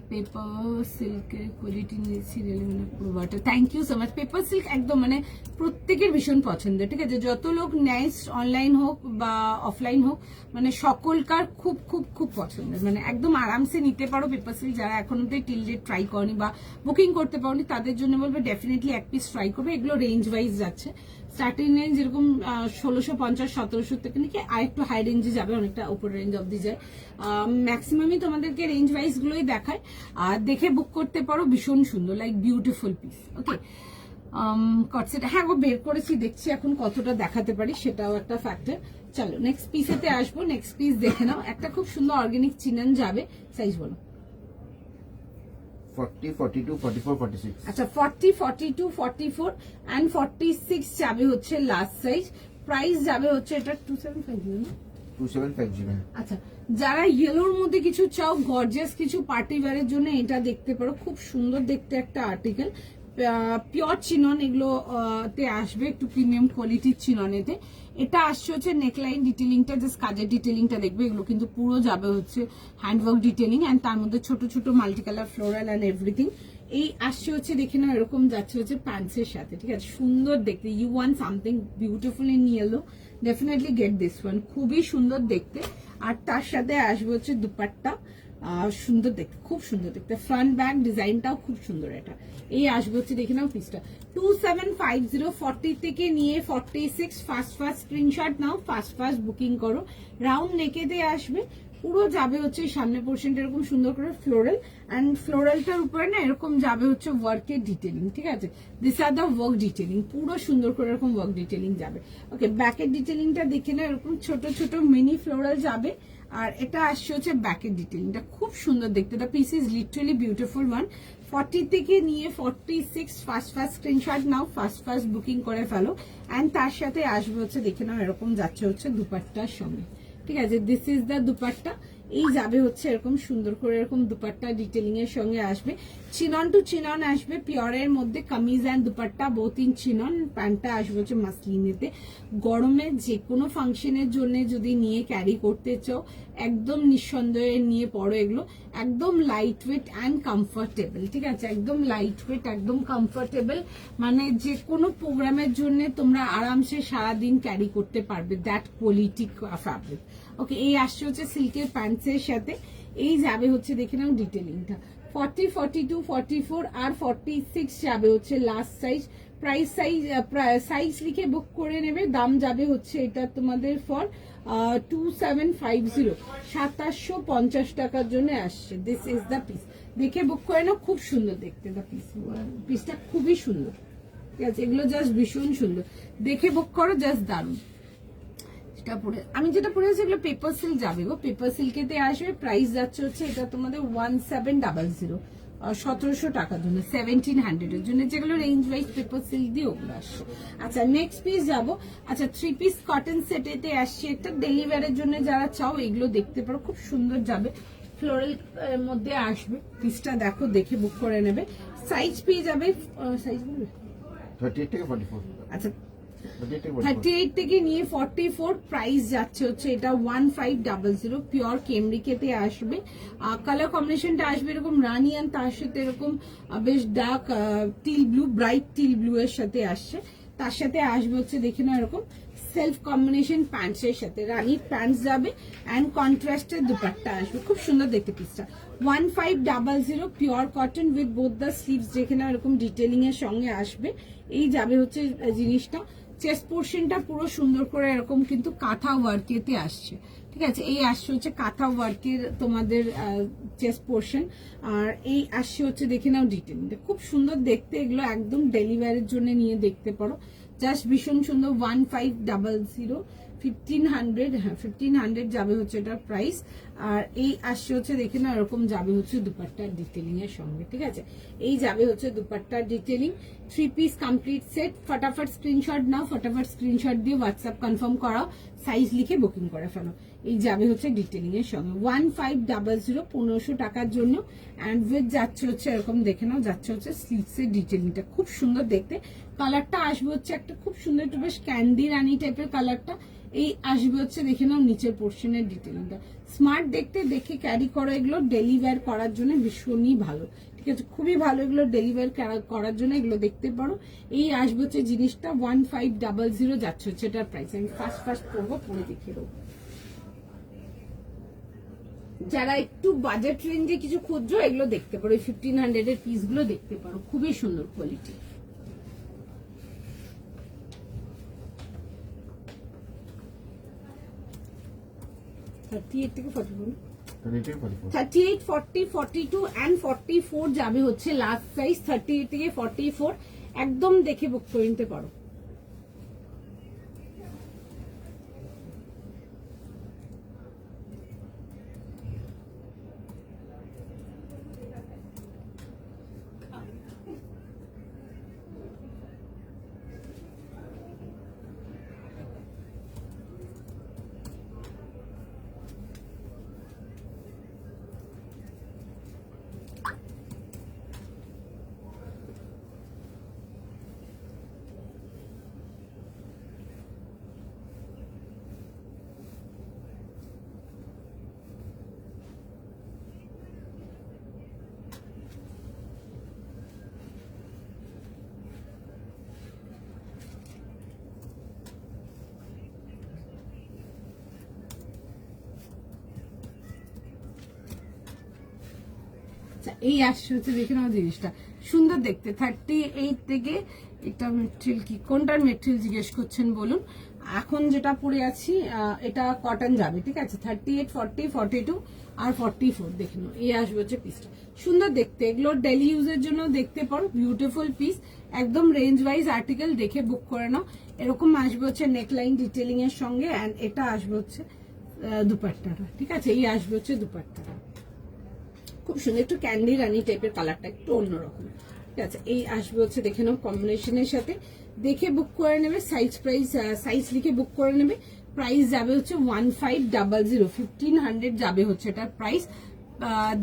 S1: পেপার সিল্কের কোয়ালিটি নিয়েছি relevant. Thank you so much. Paper silk একদম মানে প্রত্যেকের ভীষণ পছন্দের, ঠিক আছে? যত লোক নেয় অনলাইন হোক বা অফলাইন হোক, মানে সকলকার খুব খুব খুব পছন্দের, মানে একদম আরামসে নিতে পারো পেপার সিল্ক। যারা এখন অব্দি টিল ডেট ট্রাই করনি বা বুকিং করতে পারোনি তাদের জন্য বলবো ডেফিনেটলি এক পিস ট্রাই করবে। এগুলো রেঞ্জ ওয়াইজ যাচ্ছে, স্টার্টিং রেঞ্জ এরকম 1650-1700 থেকে নাকি আর একটু হাই রেঞ্জে যাবে, অনেকটা উপর রেঞ্জ অব্দি যায়। ম্যাক্সিমামই তোমাদেরকে রেঞ্জ ওয়াইজ গুলোই দেখায়, আর দেখে বুক করতে পারো। ভীষণ সুন্দর, লাইক বিউটিফুল পিস। ওকে, কটসেট হ্যাঁ গো বের করেছি, দেখছি এখন কতটা দেখাতে পারি, সেটাও একটা ফ্যাক্টর। চলো নেক্সট পিসেতে আসবো। নেক্সট পিস দেখে নাও, একটা খুব সুন্দর অর্গানিক চিনন যাবে। সাইজ বলো।
S2: 40, 42, 44, 46.
S1: আচ্ছা 40, 42, 44 and 46 যাবে হচ্ছে লাস্ট সাইজ। প্রাইস যাবে হচ্ছে এটা 2750 না?
S2: 2750.
S1: আচ্ছা, যারা ইয়েলোর মধ্যে কিছু চাও, গর্জিয়াস কিছু পার্টি ওয়্যারের জন্য এটা দেখতে পারো। খুব সুন্দর দেখতে একটা আর্টিকেল, পিওর চিনন এগুলো তে আসবে, একটু প্রিমিয়াম কোয়ালিটির চিননেতে। এটা আসছে হচ্ছে নেকলাইন ডিটেলিংটা, জাস্ট কাজের ডিটেলিংটা দেখবে। এগুলো কিন্তু পুরো যাবে হচ্ছে হ্যান্ডওয়ার্ক ডিটেলিং, অ্যান্ড তার মধ্যে ছোট ছোট multi colour floral and everything. এই আসছে হচ্ছে দেখে নাও, এরকম যাচ্ছে হচ্ছে প্যান্টসের সাথে, ঠিক আছে? সুন্দর দেখতে। You want something beautiful in yellow, definitely get this one. খুবই সুন্দর দেখতে। আর তার সাথে আসবে হচ্ছে দুপাট্টা, সুন্দর দেখতে, খুব সুন্দর দেখতে। ফ্রন্ট ব্যাক ডিজাইনটাও খুব সুন্দর। এটা এই আসবে হচ্ছে দেখে নাও পিসটা 2750। 40 থেকে নিয়ে 46 ফার্স্ট স্ক্রিনশট নাও, ফার্স্ট বুকিং করো। রাউন্ড নেকেতে আসবে, পুরো যাবে হচ্ছে সামনে পোর্শনটা এরকম সুন্দর করে ফ্লোরাল, অ্যান্ড ফ্লোরালটার উপরে না এরকম যাবে হচ্ছে ওয়ার্কের ডিটেলিং, ঠিক আছে? This are the work detailing, পুরো সুন্দর করে এরকম ওয়ার্ক ডিটেলিং যাবে। ওকে, ব্যাকের ডিটেলিংটা দেখে না, এরকম ছোট ছোট মিনি ফ্লোরাল যাবে। আর এটা আসছে হচ্ছে ব্যাকের ডিটেলিংটা, খুব সুন্দর দেখতে। The piece is literally beautiful one. 40 থেকে নিয়ে 46 ফার্স্ট স্ক্রিনশট নাও, ফার্স্ট বুকিং করে ফেলো। অ্যান্ড তার সাথে আসবে হচ্ছে দেখে নাও, এরকম যাচ্ছে হচ্ছে দুপাট্টার সঙ্গে, ঠিক আছে? This is the dupatta. এই যাবে হচ্ছে এরকম সুন্দর করে, এরকম দুপাট্টা ডিটেলিং এর সঙ্গে আসবে। চিনন টু চিনন আসবে, পিওরের মধ্যে kameez and dupatta both in chinon. প্যান্টটা আসবে হচ্ছে মাসলিনেতে। গরমে যে কোনো ফাংশনের জন্য যদি নিয়ে ক্যারি করতে চাও, একদম নিঃসন্দেহে নিয়ে পড়ো। এগুলো একদম লাইট ওয়েট অ্যান্ড কমফোর্টেবল, ঠিক আছে? একদম লাইট ওয়েট, একদম কমফোর্টেবল, মানে যে কোনো প্রোগ্রামের জন্য তোমরা আরামসে সারাদিন ক্যারি করতে পারবে, দ্যাট কোয়ালিটি ফ্যাব্রিক। ওকে, এই আসছে হচ্ছে সিল্কের প্যান্টসের সাথে। এই যাবে হচ্ছে দেখে নাও ডিটেলিংটা 40, 42, 44 আর 46 যাবে হচ্ছে লাস্ট সাইজ। প্রাইস সাইজ লিখে বুক করে নেবে। দাম যাবে হচ্ছে এটা তোমাদের ফর 2750, 2750 টাকার জন্য আসছে। দিস ইজ দ্য পিস, দেখে বুক করে নাও। খুব সুন্দর দেখতে দ্য পিসটা, খুবই সুন্দর, ঠিক আছে? এগুলো জাস্ট ভীষণ সুন্দর, দেখে বুক করো, জাস্ট দারুণ। আমি যেটা পড়েছি এগুলো পেপার সিল্ক যাবে গো, পেপার সিল্কেতে আসবে। প্রাইস যাচ্ছে হচ্ছে এটা তোমাদের 1700, 1700 টাকার জন্য, 1700 এর জন্য, যেগুলো রেঞ্জ ওয়াইজ পেপার সিল্ক দিয়ে ওগুলো আসছে। আচ্ছা নেক্সট পিস যাবো। আচ্ছা 3 পিস কটন সেটেতে আসছে একটা, ডেলিভারির জন্য যারা চাও এগুলো দেখতে পারো, খুব সুন্দর যাবে। ফ্লোরাল মধ্যে আসবে, পিসটা দেখো, দেখে বুক করে নেবে। সাইজ পেয়ে যাবে, সাইজ বলবে
S2: 38 থেকে 44.
S1: আচ্ছা
S2: 38 থেকে 44.
S1: 38 থেকে নিয়ে 44। প্রাইস যাচ্ছে হচ্ছে এটা 1500, পিওর কেমরিকেতে আসবে। কালার কম্বিনেশনটা আসবে এরকম রানি, আর তার সাথে এরকম বেশ dark teal blue, bright teal blue এর সাথে আসছে। তার সাথে আসবে হচ্ছে দেখে না এরকম সেলফ কম্বিনেশন প্যান্টসের সাথে, রানির প্যান্টস যাবে অ্যান্ড কন্ট্রাস্টের দুপাট্টা আসবে। খুব সুন্দর দেখতে পিসটা। 1500, pure cotton with both the sleeves, যেখানে এরকম ডিটেলিং এর সঙ্গে আসবে। এই যাবে হচ্ছে জিনিসটা। চেস্ট পোর্শনটা পুরো সুন্দর করে এরকম কিন্তু কাঁথা ওয়ার্কেতে আসছে, ঠিক আছে? এই আসছে হচ্ছে কাঁথা ওয়ার্কের তোমাদের চেস্ট পোর্শন, আর এই আসছে হচ্ছে দেখে নাও ডিটেলিংটা, খুব সুন্দর দেখতে। এগুলো একদম ডেলিভারির জন্য নিয়ে দেখতে পারো, জাস্ট ভীষণ সুন্দর। 1500, 1500, হ্যাঁ 1500 যাবে হচ্ছে এটার প্রাইস। আর এই আসছে হচ্ছে দেখে না এরকম যাবে হচ্ছে দুপাট্টার ডিটেলিং এর সঙ্গে, ঠিক আছে? এই যাবে হচ্ছে দুপাট্টার ডিটেলিং। 3 piece complete set. ফটাফট স্ক্রিনশট নাও, ফটাফট স্ক্রিনশট দিয়ে হোয়াটসঅ্যাপ কনফার্ম করাও। সাইজ লিখে বুকিং করে ফেলো। এই যাবে হচ্ছে ডিটেলিং এর সঙ্গে 1500 1500 টাকার জন্য। অ্যান্ড উইথ যাচ্ছে হচ্ছে এরকম দেখে নাও, যাচ্ছে হচ্ছে স্লিভস এর ডিটেলিংটা খুব সুন্দর দেখতে। কালারটা আসবে হচ্ছে একটা খুব সুন্দর একটু বেশ ক্যান্ডি রানি টাইপের কালারটা। এই আসবে হচ্ছে দেখে নাও নিচের পোর্শনের ডিটেলিংটা, স্মার্ট দেখতে, দেখে ক্যারি করো। এগুলো ডেলি ওয়্যার করার জন্য ভীষণই ভালো, ঠিক আছে, খুবই ভালো। এগুলো ডেলি ওয়্যার করার জন্য এগুলো দেখতে পারো। এই আসবে হচ্ছে জিনিসটা 1500 যাচ্ছে হচ্ছে এটার প্রাইস। আমি ফার্স্ট পরবো, পরে দেখিয়ে দেবো। যারা একটু বাজেট রেঞ্জে কিছু খুঁজছো এগুলো দেখতে পারো, 1500 এর পিস গুলো দেখতে পারো, খুবই সুন্দর কোয়ালিটি। থেকে 38, 40, 42 and 44 যাবে হচ্ছে লাস্ট সাইজ। 38 থেকে 44 একদম দেখে বুক করে নিতে পারো। এই আসছে হচ্ছে দেখে নাও জিনিসটা সুন্দর দেখতে। 38 থেকে, এটা মেটেরিয়াল কি, কোনটার মেটেরিয়াল জিজ্ঞেস করছেন বলুন। এখন যেটা পরে আছি এটা কটন যাবে, ঠিক আছে। 38, 40, 42 আর 44 দেখে নাও। এই আসবে হচ্ছে পিসটা, সুন্দর দেখতে। এগুলো ডেলি ইউজের জন্য দেখতে পারো, বিউটিফুল পিস, একদম রেঞ্জ ওয়াইজ আর্টিকেল দেখে বুক করে নাও। এরকম আসবে হচ্ছে নেকলাইন ডিটেলিং এর সঙ্গে। অ্যান্ড এটা আসবে হচ্ছে দুপাট্টাটা, ঠিক আছে। এই আসবে হচ্ছে দুপাট্টাটা, খুব সুন্দর একটু ক্যান্ডি রানি টাইপের কালারটা, একটু অন্যরকম, ঠিক আছে। এই আসবে হচ্ছে দেখে নাও কম্বিনেশনের সাথে, দেখে বুক করে নেবে। সাইজ লিখে বুক করে নেবে। প্রাইস যাবে হচ্ছে 1500, 1500 যাবে হচ্ছে এটার প্রাইস।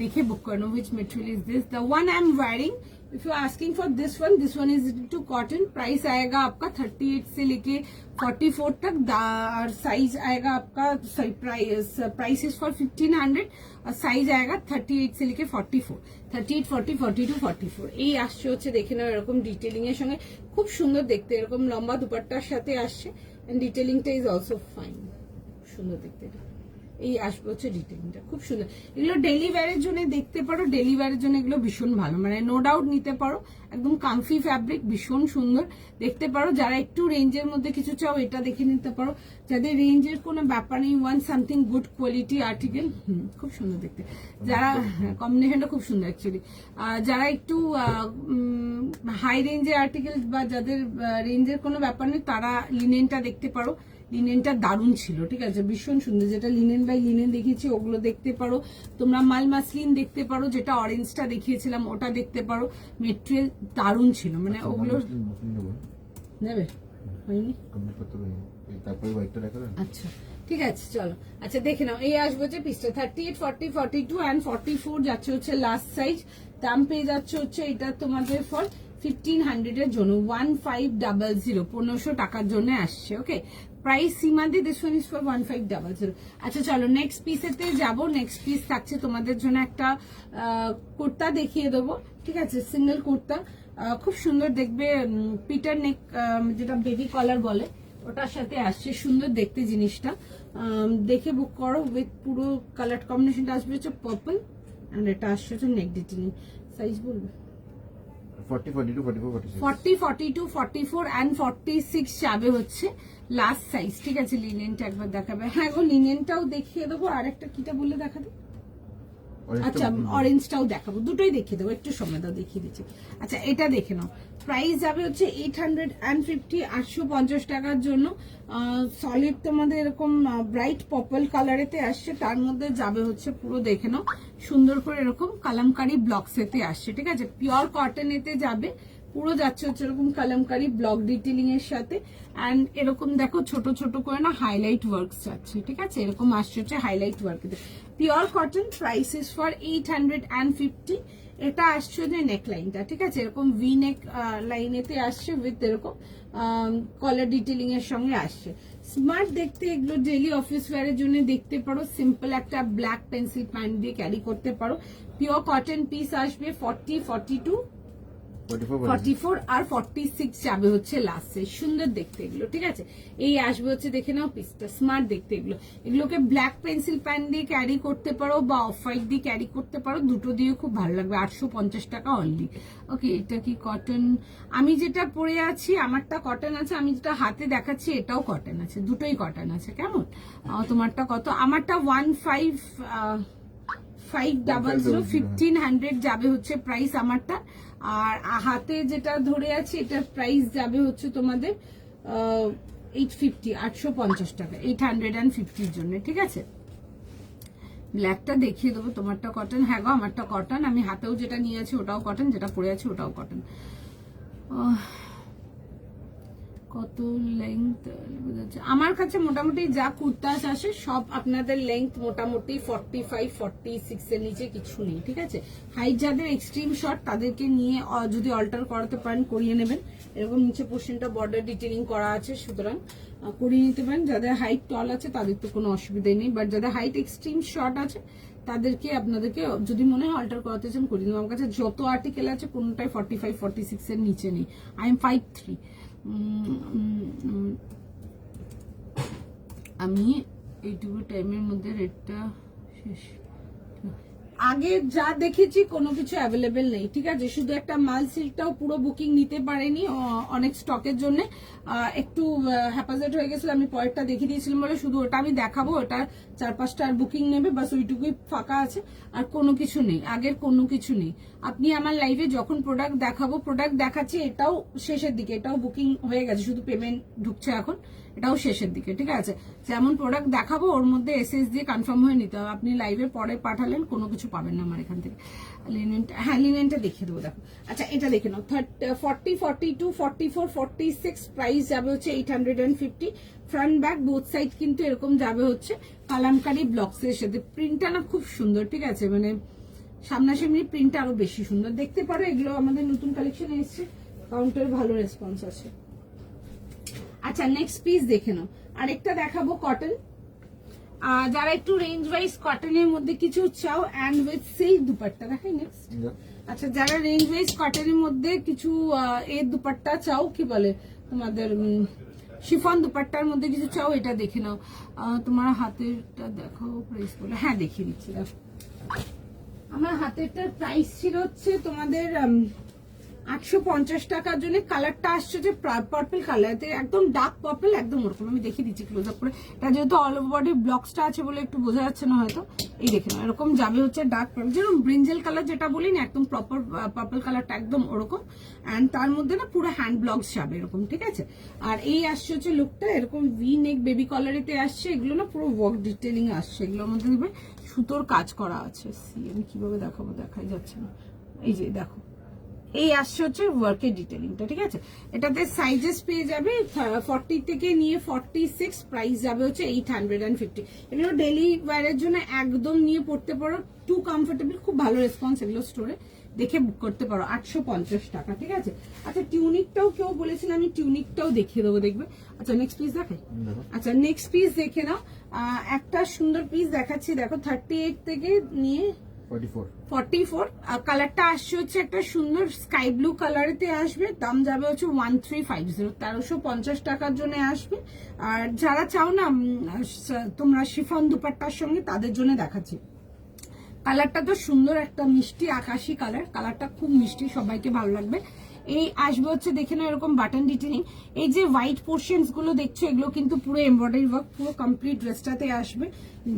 S1: দেখে বুক করে নেবে। which material is this? The one I'm wearing, if you're asking for this one is to cotton. Price आएगा आपका 38 से लेके 44 तक। और साइज आएगा आपका, सॉरी, प्राइस इज फॉर 1500 और साइज आएगा 38 से लेके 44, 38, 40, 42, 44। এই আসছে হচ্ছে দেখে নাও এরকম ডিটেলিং এর সঙ্গে, খুব সুন্দর দেখতে। এরকম লম্বা দুপাট্টার সাথে আসছে। এন্ড ডিটেলিংটা ইজ অলসো ফাইন, সুন্দর দেখতে। এই আসবে হচ্ছে ডিটেলিংটা, খুব সুন্দর। এগুলো ডেলি ওয়্যারের জন্য দেখতে পারো, ডেলি ওয়্যারের জন্য এগুলো ভীষণ ভালো, মানে নো ডাউট নিতে পারো। একদম কামফি ফ্যাব্রিক, ভীষণ সুন্দর দেখতে পারো। যারা একটু রেঞ্জের মধ্যে কিছু চাও এটা দেখে নিতে পারো। যাদের রেঞ্জের কোনো ব্যাপার নেই, one something good quality article, খুব সুন্দর দেখতে। যারা কম্বিনেশনটা খুব সুন্দর অ্যাকচুয়ালি। যারা একটু হাই রেঞ্জের আর্টিকেল বা যাদের রেঞ্জের কোনো ব্যাপার নেই তারা লিনেনটা দেখতে পারো। লিনেনটা দারুণ ছিল, ঠিক আছে, ভীষণ সুন্দর। যেটা লিনেন বাই লিনেন দেখিয়েছি ওগুলো দেখতে পারো তোমরা। মাল মাসলিন দেখতে পারো, যেটা অরেঞ্জটা দেখিয়েছিলাম ওটা দেখতে পারো। মেটেরিয়াল দারুণ ছিল, মানে ওগুলো নেবে হয়নি। আচ্ছা ঠিক আছে, চলো। আচ্ছা দেখে নাও। এই আসবে হচ্ছে পিসটা 38, 40, 42 অ্যান্ড 44 যাচ্ছে হচ্ছে লাস্ট সাইজ। দাম পেয়ে যাচ্ছে হচ্ছে এটা তোমাদের ফর 1500 এর জন্য। 1500, 1500 টাকার জন্য আসছে। ওকে, প্রাইস সীমাদি, দিস ওয়ান ইজ ফর 1500। আচ্ছা চলো নেক্সট পিসেতে যাবো। নেক্সট পিস থাকছে তোমাদের জন্য একটা কুর্তা দেখিয়ে দেবো, ঠিক আছে, সিঙ্গেল কুর্তা, খুব সুন্দর দেখবে। পিটার নেক, যেটা বেবি কলার বলে, ওটার সাথে আসছে, সুন্দর দেখতে জিনিসটা। দেখে বুক করো। উইথ পুরো কালার কম্বিনেশনটা আসবে হচ্ছে পার্পল, এন্ড এটা আসছে হচ্ছে নেক ডিটেইলিং। সাইজ বলবে
S2: 40, 42, 44, 46।
S1: 40, 42, 44 and 46 যাবে হচ্ছে লাস্ট সাইজ, ঠিক আছে। লিনেনটা একবার দেখাবে। হ্যাঁ গো, লিনেনটাও দেখিয়ে দেবো। আর একটা কিটা বললে দেখাবে? আচ্ছা, অরেঞ্জটাও দেখাবো, দুটোই দেখিয়ে দেবো, একটু সময় দাও, দেখিয়ে দিচ্ছি। আচ্ছা এটা দেখে নাও। প্রাইস যাবে হচ্ছে 850, 850 টাকার জন্য। সলিড তোমাদের এরকম ব্রাইট পার্পল কালারেতে আসছে, তার মধ্যে যাবে হচ্ছে পুরো দেখে নাও সুন্দর করে এরকম কালামকারি ব্লকসেতে আসছে, ঠিক আছে। পিওর কটনেতে যাবে, পুরো যাচ্ছে হচ্ছে এরকম কালামকারি ব্লক ডিটেলিং এর সাথে, অ্যান্ড এরকম দেখো ছোট ছোট করে না হাইলাইট ওয়ার্ক যাচ্ছে, ঠিক আছে, এরকম আসছে হচ্ছে highlight work. Pure cotton, price is for 850। এটা আসছে যে নেক লাইনটা, ঠিক আছে, এরকম ভি নেক লাইনেতে আসছে উইথ এরকম কলার ডিটেলিং এর সঙ্গে আসছে। স্মার্ট দেখতে, এগুলো ডেইলি অফিস ওয়্যারের জন্য দেখতে পারো। সিম্পল একটা ব্ল্যাক পেন্সিল প্যান্ট দিয়ে ক্যারি করতে পারো। পিওর কটন পিস আসবে 40, 42, 44 আর 46 যাবে হচ্ছে লাস্টে। সুন্দর দেখতে এগুলো, ঠিক আছে। এই আসবে হচ্ছে, দেখে নাও পিসটা, স্মার্ট দেখতে এগুলো। এগুলোকে ব্ল্যাক পেন্সিল প্যান দিয়ে ক্যারি করতে পারো বা অফ হোয়াইট দিয়ে ক্যারি করতে পারো, দুটো দিয়ে খুব ভালো লাগবে। 850 টাকা অনলি। ওকে, এটা কি কটন? আমি যেটা পরে আছি আমারটা কটন আছে, আমি যেটা হাতে দেখাচ্ছি এটাও কটন আছে, দুটোই কটন আছে। কেমন তোমারটা কত? আমারটা 1500, 1500 যাবে হচ্ছে প্রাইস আমারটা। আর হাতে যেটা ধরে আছে এটার প্রাইস যাবে হচ্ছে তোমাদের 850, 850 টাকা, 850 জন্য, ঠিক আছে। ব্ল্যাকটা দেখিয়ে দেবো। তোমারটা কটন? হ্যাঁ গো, আমারটা কটন। আমি হাতেও যেটা নিয়ে আছি ওটাও কটন, যেটা পরে আছি ওটাও কটন। কত লেংথ আমার কাছে মোটামুটি যা কুর্তাস আসে সব আপনাদের লেংথ মোটামুটি 45, 46 এর নিচে কিছু নেই, ঠিক আছে। হাইট যাদের এক্সট্রিম শর্ট তাদেরকে নিয়ে যদি অল্টার করাতে পারেন করিয়ে নেবেন। এরকম নিচে পোর্শনটা বর্ডার ডিটেলিং করা আছে, সুতরাং করিয়ে নিতে পারেন। যাদের হাইট টল আছে তাদের তো কোনো অসুবিধাই নেই, বাট যাদের হাইট এক্সট্রিম শর্ট আছে তাদেরকে আপনাদেরকে যদি মনে হয় অল্টার করাতে চান করিয়ে নেবেন। আমার কাছে যত আর্টিকেল আছে কোনোটাই 45, 46 এর নিচে নেই। I am 5'3". আমি এইটুকু টাইমের মধ্যে রেটটা শেষ। আগে যা দেখেছি কোনো কিছু অ্যাভেলেবেল নেই, ঠিক আছে। শুধু একটা মাল সিল্কটাও পুরো বুকিং নিতে পারেনি অনেক স্টকের জন্য, একটু হ্যাপাজেট হয়ে গেছিল। আমি পরেরটা দেখিয়ে দিয়েছিলাম বলে শুধু ওটা আমি দেখাবো, ওটা 4-5টা আর বুকিং নেবে, বাস ওইটুকুই ফাঁকা আছে, আর কোনো কিছু নেই, আগের কোনো কিছু নেই। আপনি আমার লাইভে যখন প্রোডাক্ট দেখাবো, প্রোডাক্ট দেখাচ্ছি, এটাও শেষের দিকে, এটাও বুকিং হয়ে গেছে, শুধু পেমেন্ট ঢুকছে এখন, এটাও শেষের দিকে, ঠিক আছে। যেমন প্রোডাক্ট দেখাবো ওর মধ্যে এসএস দিয়ে কনফার্ম হয়ে নিতে হবে। আপনি লাইভে পরে পাঠালেন কোনো কিছু পাবেন না আমার এখান থেকে। লিনেনটা, হ্যাঁ লিনেনটা দেখিয়ে দেবো, দেখো। আচ্ছা এটা দেখে নাও, 40, 42, 44, 46 প্রাইস যাবে হচ্ছে 850। ফ্রন্ট ব্যাক বোথ সাইড কিন্তু এরকম যাবে হচ্ছে কালামকারি ব্লকস এর সাথে। প্রিন্টটা না খুব সুন্দর, ঠিক আছে, মানে সামনাসামনি প্রিন্টটা আরো বেশি সুন্দর দেখতে পারো। এগুলো আমাদের নতুন কালেকশন এসেছে, কাউন্টারে ভালো রেসপন্স আছে। আচ্ছা নেক্সট পিস দেখে নাও, আরেকটা দেখাবো কটন। যারা একটু রেঞ্জ ওয়াইজ কটনের মধ্যে কিছু চাও অ্যান্ড উইথ সিল্ক দুপাট্টা দেখাই নেক্সট। আচ্ছা যারা রেঞ্জ ওয়াইজ কটনের মধ্যে কিছু এর দুপাট্টা চাও, কি বলে তোমাদের শিফন দুপাট্টার মধ্যে কিছু চাও, এটা দেখে নাও। তোমার হাতেরটা দেখো প্রাইস বলে, হ্যাঁ দেখিয়ে দিচ্ছি। দেখো আমার হাতেরটার প্রাইস ছিল হচ্ছে তোমাদের 850 টাকার জন্য। কালারটা আসছে যে পার্পল কালার, একদম ডার্ক পার্পল, একদম ওরকম। আমি দেখিয়ে দিচ্ছি ক্লোজ আপ করে। এটা যেহেতু অল ওভার বডি ব্লকসটা আছে বলে একটু বোঝা যাচ্ছে না হয়তো। এই দেখে নাও, এরকম যাবে হচ্ছে ডার্ক পার্পল, যেরকম ব্রিঞ্জেল কালার যেটা বলি না, একদম প্রপার পার্পল কালারটা একদম ওরকম। অ্যান্ড তার মধ্যে না পুরো হ্যান্ড ব্লকস যাবে এরকম, ঠিক আছে। আর এই আসছে হচ্ছে লুকটা এরকম ভি নেক বেবি কলারিতে আসছে। এগুলো না পুরো ওয়ার্ক ডিটেলিং আসছে, এগুলোর মধ্যে দেখবে সুতোর কাজ করা আছে। আমি কিভাবে দেখাবো, দেখাই যাচ্ছে না। এই যে দেখো, এই আসছে হচ্ছে ওয়ার্কের ডিটেলিংটা, ঠিক আছে। এটাতে সাইজেস পেয়ে যাবে 40 থেকে নিয়ে 46, প্রাইস যাবে হচ্ছে 850। এগুলো ডেইলি ওয়্যারের জন্য একদম নিয়ে পড়তে পারো, টু কমফোর্টেবল, খুব ভালো রেসপন্স এগুলো স্টোরে, দেখে বুক করতে পারো। 850 টাকা, ঠিক আছে। আচ্ছা টিউনিকটাও কেউ বলেছেন, আমি টিউনিকটাও দেখিয়ে দেবো, দেখবে। আচ্ছা নেক্সট পিস দেখাই। আচ্ছা নেক্সট পিস দেখে নাও, একটা সুন্দর পিস দেখাচ্ছি, দেখো 38 থেকে নিয়ে 44 কালারটা আসছে হচ্ছে একটা সুন্দর স্কাই ব্লু কালারেতে আসবে। দাম যাবে হচ্ছে 1350, 1350 টাকার জন্য আসবে। আর যারা চাও না তোমরা শিফন দুপাট্টার সঙ্গে, তাদের জন্য দেখাচ্ছি। কালারটা তো সুন্দর, একটা মিষ্টি আকাশি কালার, কালারটা খুব মিষ্টি, সবাইকে ভালো লাগবে। এই আসবে হচ্ছে দেখে নাও এরকম বাটন ডিটেলিং। এই যে হোয়াইট পোর্শনস গুলো দেখছো এগুলো কিন্তু পুরো এমব্রয়ডারি ওয়ার্ক, পুরো কমপ্লিট ড্রেসটাতে আসবে।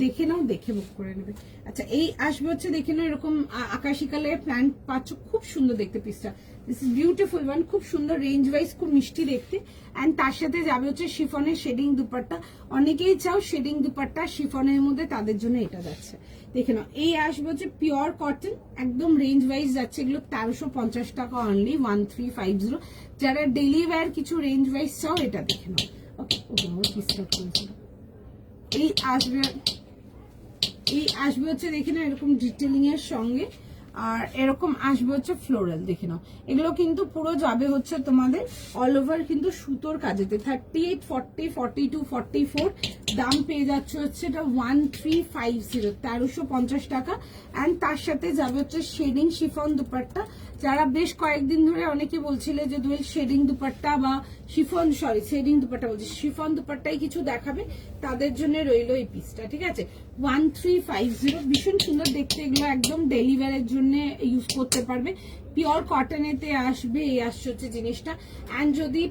S1: দেখে নাও, দেখে বুক করে নেবে। আচ্ছা এই আসবে হচ্ছে দেখে নাও এরকম আকাশি কালারের প্যান্ট পাচ্ছ, খুব সুন্দর দেখতে পিসটা। দিস ইজ বিউটিফুল ওয়ান, খুব সুন্দর, রেঞ্জ ওয়াইজ খুব মিষ্টি দেখতে। অ্যান্ড তার সাথে যাবে হচ্ছে শিফনের শেডিং দুপাট্টা। অনেকেই চাও শেডিং দুপাট্টা শিফনের মধ্যে, তাদের জন্য এটা যাচ্ছে। দেখে নাও এই আসবে হচ্ছে পিওর কটন, একদম রেঞ্জ ওয়াইজ যাচ্ছে এগুলো 1350 টাকা অনলি, 1350। 1350। যারা ডেইলি ওয়্যার কিছু রেঞ্জ ওয়াইজ চাও এটা দেখে নাও। ওকে ওকে আমার কি স্টার্ট করেছিল। এই আসবে হচ্ছে দেখে নাও এরকম ডিটেলিং এর সঙ্গে, আর এরকম আসবে হচ্ছে ফ্লোরাল দেখে নাও। এগুলো কিন্তু পুরো যাবে হচ্ছে তোমাদের অল ওভার কিন্তু সুতোর কাজেতে। 38, 40, 42, 44 দাম পেয়ে যাচ্ছে হচ্ছে এটা 1350, 1350 টাকা। অ্যান্ড তার সাথে যাবে হচ্ছে শেডিং শিফন দুপাট্টা। যারা বেশ কয়েকদিন ধরে অনেকে বলছিলে যে দুয়েল শেডিং দুপাট্টা বা শিফন, সরি শেডিং দুপাট্টা বলছি, শিফন দুপাট্টাই কিছু দেখাবে, তাদের জন্য রইলো এই পিসটা, ঠিক আছে। 1350, ভীষণ সুন্দর দেখতে। এগুলো একদম ডেলিভারের জন্য ইউজ করতে পারবে। পিওর কটনেতে আসবে, এই আসছে হচ্ছে জিনিসটা। অ্যান্ড যদি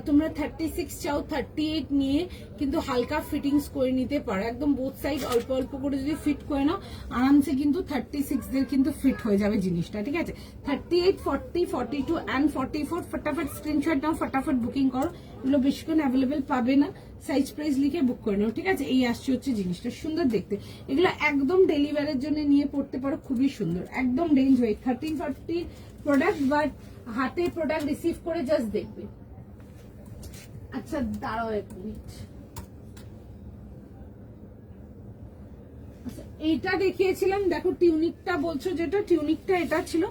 S1: তোমরা 36 চাও 38 নিয়ে কিন্তু হালকা ফিটিংস করে নিতে পারো, একদম বোথ সাইড অল্প অল্প করে যদি ফিট করে নাও আরামসে কিন্তু 36 দের কিন্তু ফিট হয়ে যাবে জিনিসটা, ঠিক আছে। 38, 40, 42 অ্যান্ড 44 ফটাফট স্ক্রিনশট নাও, ফটাফট বুকিং করো। এগুলো বেশিক্ষণ অ্যাভেলেবেল পাবে না, সাইজ প্রাইস লিখে বুক করে নাও, ঠিক আছে। এই আসছে হচ্ছে জিনিসটা, সুন্দর দেখতে। এগুলো একদম ডেলিভারের জন্য নিয়ে পড়তে পারো, খুবই সুন্দর, একদম রেঞ্জ ওয়েট 1340 প্রোডাক্ট, বাট হাতে প্রোডাক্ট রিসিভ করে জাস্ট দেখবে। আচ্ছা দাঁড়াও এক মিনিট, আচ্ছা এইটা দেখিয়েছিলাম দেখো, টিউনিকটা বলছো যেটা, টিউনিকটা এটা ছিল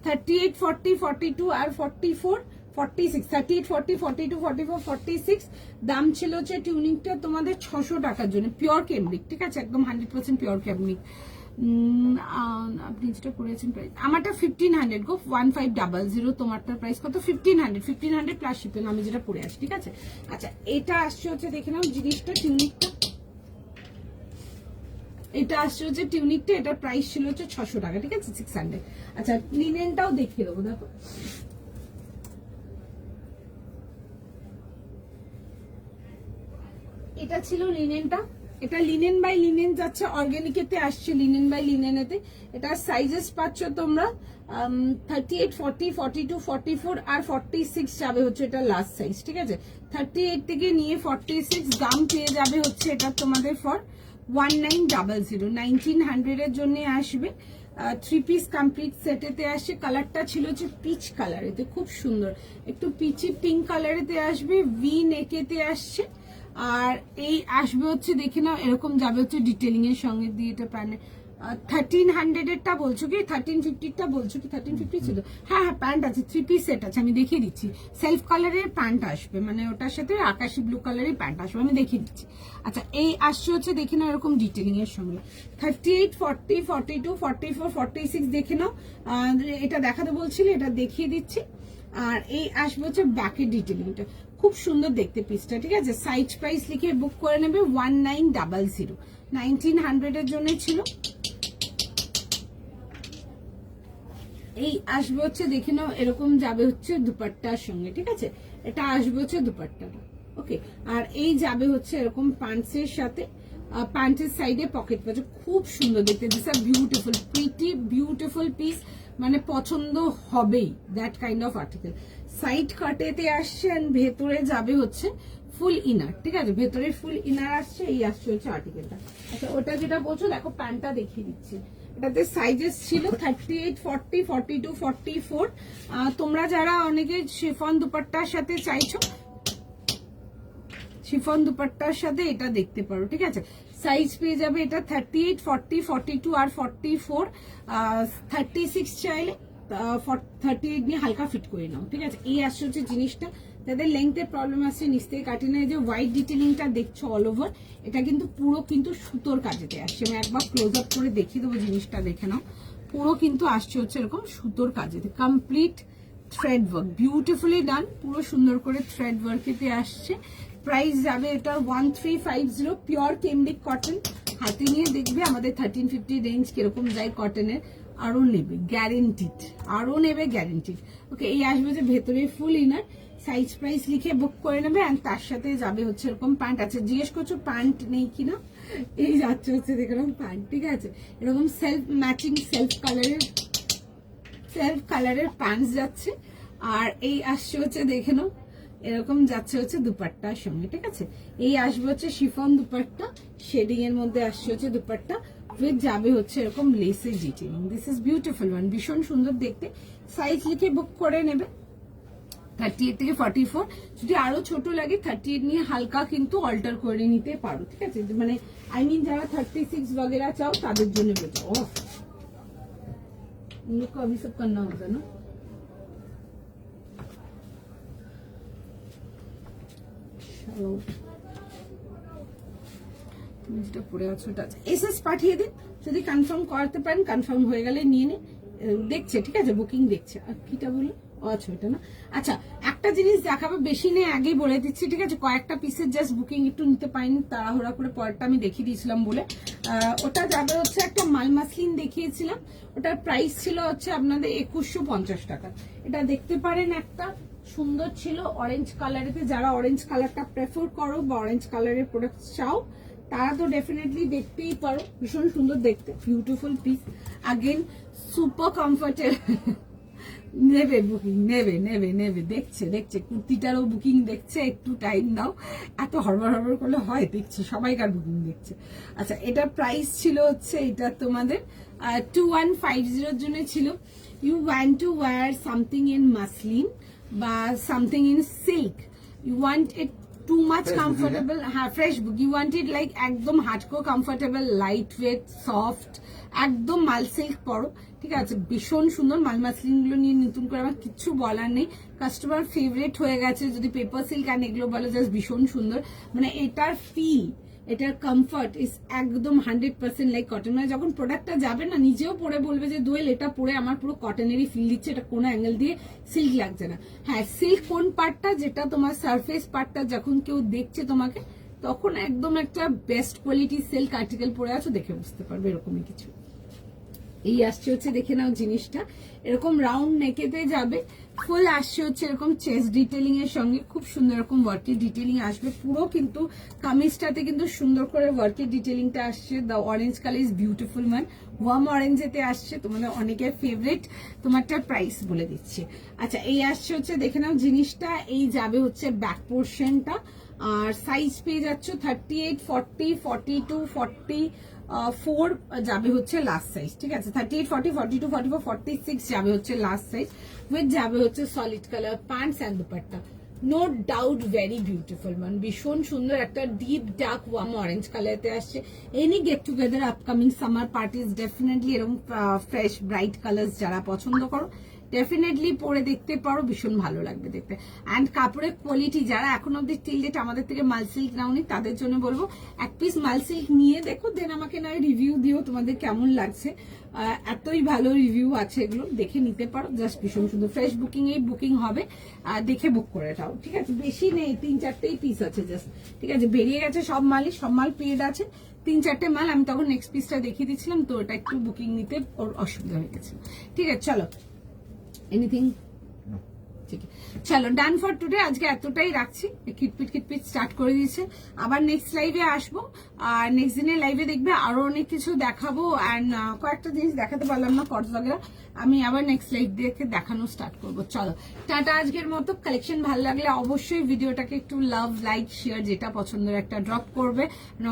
S1: 38, 40, 42 আর 44, 46, 38, 40, 42, 44, 46 দাম ছিল হচ্ছে টিউনিকটা তোমাদের 600 টাকার জন্য, পিওর কেমব্রিক, ঠিক আছে, একদম 100% পিওর কেমব্রিক। আপনি যেটা করেছেন প্রাইস আমারটা 1500 গো, 1500, তোমারটার প্রাইস কত? 1500 প্লাস শিপিং, আমি যেটা পরে আসি, ঠিক আছে। আচ্ছা এটা আসছে হচ্ছে দেখে নাও জিনিসটা, টিউনিকটা এটা আসছে হচ্ছে টিউনিকটা, এটার প্রাইস ছিল হচ্ছে 600 টাকা, ঠিক আছে, 600। আচ্ছা লিনেনটাও দেখিয়ে দেবো, দেখো এটা ছিল লিনেনটা। এটা লিনেন বাই লিনেন যাচ্ছে, অর্গানিকেতে আসছে লিনেন বাই লিনেনেতে। এটা সাইজেস পাচ্ছ তোমরা 38, 40, 42, 44 আর 46 যাবে হচ্ছে এটা লাস্ট সাইজ, ঠিক আছে। 38 থেকে নিয়ে 46 দাম পেয়ে যাবে হচ্ছে এটা তোমাদের ফর 1900, 1900 এর জন্য আসবে। 3 পিস কমপ্লিট সেটেতে আসছে। কালারটা ছিল হচ্ছে পিচ কালারেতে, খুব সুন্দর, একটু পিচি পিঙ্ক কালারেতে আসবে, ভি নেকেতে আসছে। আর এই আসবে হচ্ছে দেখে নাও এরকম যাবে হচ্ছে ডিটেলিং এর সঙ্গে দিয়ে, এটা প্যান্ট 1300 এরটা বলছো কি 1350টা বলছো কি? 1350 ছিল, হ্যাঁ হ্যাঁ প্যান্ট আছে, 3 পিস সেট আছে, আমি দেখিয়ে দিচ্ছি। সেলফ কালারের প্যান্ট আসবে, মানে ওটার সাথে আকাশি ব্লু কালারের প্যান্ট আসবে, আমি দেখিয়ে দিচ্ছি। আচ্ছা এই আসছে হচ্ছে দেখে নাও এরকম ডিটেলিং এর সঙ্গে 38, 40, 42, 44, 46 দেখে নাও। এটা দেখাতে বলছিলে, এটা দেখিয়ে দিচ্ছি। আর এই আসবে হচ্ছে ব্যাকের ডিটেলিংটা, খুব সুন্দর দেখতে পিসটা, ঠিক আছে। সাইজ প্রাইস লিখে বুক করে নেবে 1900, 1900 এর জন্য ছিল। এই আসবে হচ্ছে দেখে নাও এরকম যাবে হচ্ছে দুপাট্টার সঙ্গে, ঠিক আছে, এটা আসবে হচ্ছে দুপাট্টাটা, ওকে। আর এই যাবে হচ্ছে এরকম প্যান্টসের সাথে, প্যান্টের সাইডে পকেট পাচ্ছে, খুব সুন্দর দেখতে। This are beautiful, pretty beautiful piece, মানে পছন্দ হবেই, that kind of article. Side কাটেতে আসছে, আর ভেতরে যাবে হচ্ছে ফুল ইনার, ঠিক আছে, ভেতরে ফুল ইনার আসছে। এই আসছে হচ্ছে আর্টিকেলটা। আচ্ছা ওটা যেটা বলছো দেখো, প্যান্টটা দেখিয়ে দিচ্ছি। এটাতে সাইজেস ছিল 38, 40, 42, 44। তোমরা যারা অনেকে শিফন দুপাট্টার সাথে চাইছো, শিফন দুপাট্টার সাথে এটা দেখতে পারো, ঠিক আছে। সাইজ পেয়ে যাবে এটা 38, 40, 42 আর 44। 36 চাইলে 38 নিয়ে হালকা ফিট করে নাও, ঠিক আছে। এই আসছে হচ্ছে জিনিসটা। যাদের লেংথের প্রবলেম আছে নিচ থেকে কাটে নেয়, যে হোয়াইট ডিটেলিংটা দেখছো অল ওভার, এটা কিন্তু পুরো কিন্তু সুতোর কাজেতে আসছে। আমি একবার ক্লোজ আপ করে দেখিয়ে দেবো, জিনিসটা দেখে নাও। পুরো কিন্তু আসছে হচ্ছে এরকম সুতোর কাজেতে, কমপ্লিট থ্রেড ওয়ার্ক, বিউটিফুলি ডান, পুরো সুন্দর করে থ্রেড ওয়ার্কেতে আসছে। প্রাইস যাবে এটা 1350, পিওর কেমব্রিক কটন। হাতে নিয়ে দেখবে আমাদের 1350 রেঞ্জ কিরকম যায় কটনের, আরো নেবে গ্যারেন্টিড, আরো নেবে গ্যারেন্টিড, ওকে। এই আসবে যে ভেতরে ফুল ইনার, সাইজ প্রাইস লিখে বুক করে নেবে। অ্যান্ড তার সাথে যাবে হচ্ছে এরকম প্যান্ট আছে। জিজ্ঞেস করছো প্যান্ট নেই কিনা, এই যাচ্ছে হচ্ছে দেখলাম প্যান্ট, ঠিক আছে। এরকম সেলফ ম্যাচিং সেলফ কালারের প্যান্টস যাচ্ছে। আর এই আসছে হচ্ছে দেখে নাও এরকম যাচ্ছে হচ্ছে দুপাট্টার সঙ্গে, ঠিক আছে। এই আসবে হচ্ছে শিফন দুপাট্টা, শেডিং এর মধ্যে আসছে হচ্ছে দুপাট্টা, উইথ যাবে হচ্ছে এরকম লেসের detailing. This is beautiful one, ভীষণ সুন্দর দেখতে। সাইজ লিখে বুক করে নেবে। 38 থেকে 44, যদি আরো ছোট লাগে 38 নিয়ে হালকা কিন্তু অল্টার করে নিতে পারো, ঠিক আছে? মানে আই মিন যারা 36 वगैरह চাও তাদের জন্য বেটার। ও इन लोग को अभी सब करना होगा ना। চলো তুমি যেটা পরে আছো ওটা এসএস পাঠিয়ে দিন, যদি কনফার্ম করতে পারেন, কনফার্ম হয়ে গেলে নিয়ে নে। দেখছে, ঠিক আছে, বুকিং দেখছে। আর কিটা বললো, আচ্ছা এটা না। আচ্ছা একটা জিনিস দেখাবো, বেশি নেই আগেই বলে দিচ্ছি, ঠিক আছে? কয়েকটা পিসের জাস্ট বুকিং একটু নিতে পারিনি, তাড়াহুড়া করে পরেরটা আমি দেখিয়ে দিয়েছিলাম বলে। ওটা যাবে হচ্ছে একটা মাল মাসলিন দেখিয়েছিলাম, ওটার প্রাইস ছিল হচ্ছে আপনাদের 2150 টাকা। এটা দেখতে পারেন, একটা সুন্দর ছিল অরেঞ্জ কালারেতে। যারা অরেঞ্জ কালারটা প্রেফার করো বা অরেঞ্জ কালারের প্রোডাক্ট চাও তারা তো ডেফিনেটলি দেখতেই পারো, ভীষণ সুন্দর দেখতে, beautiful piece, again super comfortable. নেবে বুকিং, নেবে নেবে নেবে, দেখছে দেখছে কুর্তিটারও বুকিং দেখছে, একটু টাইম দাও, এত হড়বড় হড়বড় করলে হয়, দেখছি সবাইকার বুকিং দেখছে। আচ্ছা এটার প্রাইস ছিল হচ্ছে, এটা তোমাদের 2150 জন্য ছিল। You want to wear something in muslin বা something in silk, you want it to much comfortable, হ্যাঁ fresh book, you want it like একদম hardcore comfortable, light weight, soft, একদম মাল সিল্ক পরো, ঠিক আছে? ভীষণ সুন্দর। মাল মাসলিন গুলো নিয়ে নতুন করে আমার কিচ্ছু বলার নেই, কাস্টমার ফেভারিট হয়ে গেছে। যদি পেপার সিল্ক অ্যান্ড এগুলো বলে, জাস্ট ভীষণ সুন্দর। মানে এটার ফিল, এটার কমফর্ট ইস একদম 100% লাইক কটন। মানে যখন প্রোডাক্টটা যাবে না, নিজেও পরে বলবে যে দোয়েল এটা পরে আমার পুরো কটনেরই ফিল দিচ্ছে, এটা কোনো অ্যাঙ্গেল দিয়ে সিল্ক লাগছে না। হ্যাঁ সিল্ক কোন পার্টটা, যেটা তোমার সারফেস পার্টটা যখন কেউ দেখছে তোমাকে, তখন একদম একটা বেস্ট কোয়ালিটি সিল্ক আর্টিকেল পরে আছো দেখে বুঝতে পারবে, এরকমই কিছু। এই আসছে হচ্ছে, দেখে নাও জিনিসটা, এরকম রাউন্ড নেকেতে যাবে, ফুল আসছে হচ্ছে এরকম চেস্ট ডিটেলিং এর সঙ্গে, খুব সুন্দর এরকম ওয়ার্কের ডিটেলিং আসবে পুরো, কিন্তু কামিজটাতে কিন্তু সুন্দর করে ওয়ার্কের ডিটেলিংটা আসছে। The orange colour is beautiful man, warm অরেঞ্জেতে আসছে, তোমাদের অনেকের ফেভারিট। তোমারটার প্রাইস বলে দিচ্ছি। আচ্ছা এই আসছে হচ্ছে, দেখে নাও জিনিসটা, এই যাবে হচ্ছে ব্যাক পোর্শনটা, আর সাইজ পেয়ে যাচ্ছ 38, 40, 42, 44 যাবে হচ্ছে লাস্ট সাইজ, ঠিক আছে? 38, 40, 42, 44, 46 যাবে হচ্ছে লাস্ট সাইজ, উইথ যাবে হচ্ছে solid colour pants and dupatta. No doubt very beautiful man, ভীষণ সুন্দর একটা ডিপ ডার্ক ওয়ার্ম অরেঞ্জ কালারতে আসছে। Any get together, upcoming summer parties, definitely এরকম ফ্রেশ ব্রাইট কালার্স যারা পছন্দ করো ডেফিনেটলি পরে দেখতে পারো, ভীষণ ভালো লাগবে দেখতে। অ্যান্ড কাপড়ের কোয়ালিটি, যারা এখন অব্দি টিল ডেট আমাদের থেকে মাল সিল্ক নাওনি তাদের জন্য বলবো এক পিস মাল সিল্ক নিয়ে দেখো, দেন আমাকে নয় রিভিউ দিও তোমাদের কেমন লাগছে। এতই ভালো রিভিউ আছে, এগুলো দেখে নিতে পারো, জাস্ট ভীষণ সুন্দর। ফ্রেশ বুকিং এই বুকিং হবে, দেখে বুক করে নাও, ঠিক আছে? বেশি নেই, 3-4টেই পিস আছে জাস্ট, ঠিক আছে? বেরিয়ে গেছে সব মালই, সব মাল পেড আছে, 3-4টে মাল। আমি তখন নেক্সট পিসটা দেখিয়ে দিচ্ছিলাম, তো ওটা একটু বুকিং নিতে ওর অসুবিধা হয়ে গেছে, ঠিক আছে? চলো এনিথিং, ঠিক আছে চলো ডান ফর টুডে, আজকে এতটাই রাখছি। কিটপিট স্টার্ট করে দিয়েছে, আবার নেক্সট লাইভে আসবো, আর নেক্সট দিনের লাইভে দেখবে আরো অনেক কিছু দেখাবো। অ্যান্ড কয়েকটা জিনিস দেখাতে পারলাম না কর্স বগেরা, আমি আবার নেক্সট লাইভ দেখে দেখানো স্টার্ট করবো। চলো টাটা, আজকের মতো। কালেকশন ভালো লাগলে অবশ্যই ভিডিওটাকে একটু লাভ, লাইক, শেয়ার, যেটা পছন্দের একটা ড্রপ করবে,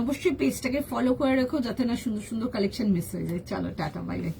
S1: অবশ্যই পেজটাকে ফলো করে রেখো যাতে না সুন্দর সুন্দর কালেকশন মিস হয়ে যায়। চলো টাটা, বাই বাই।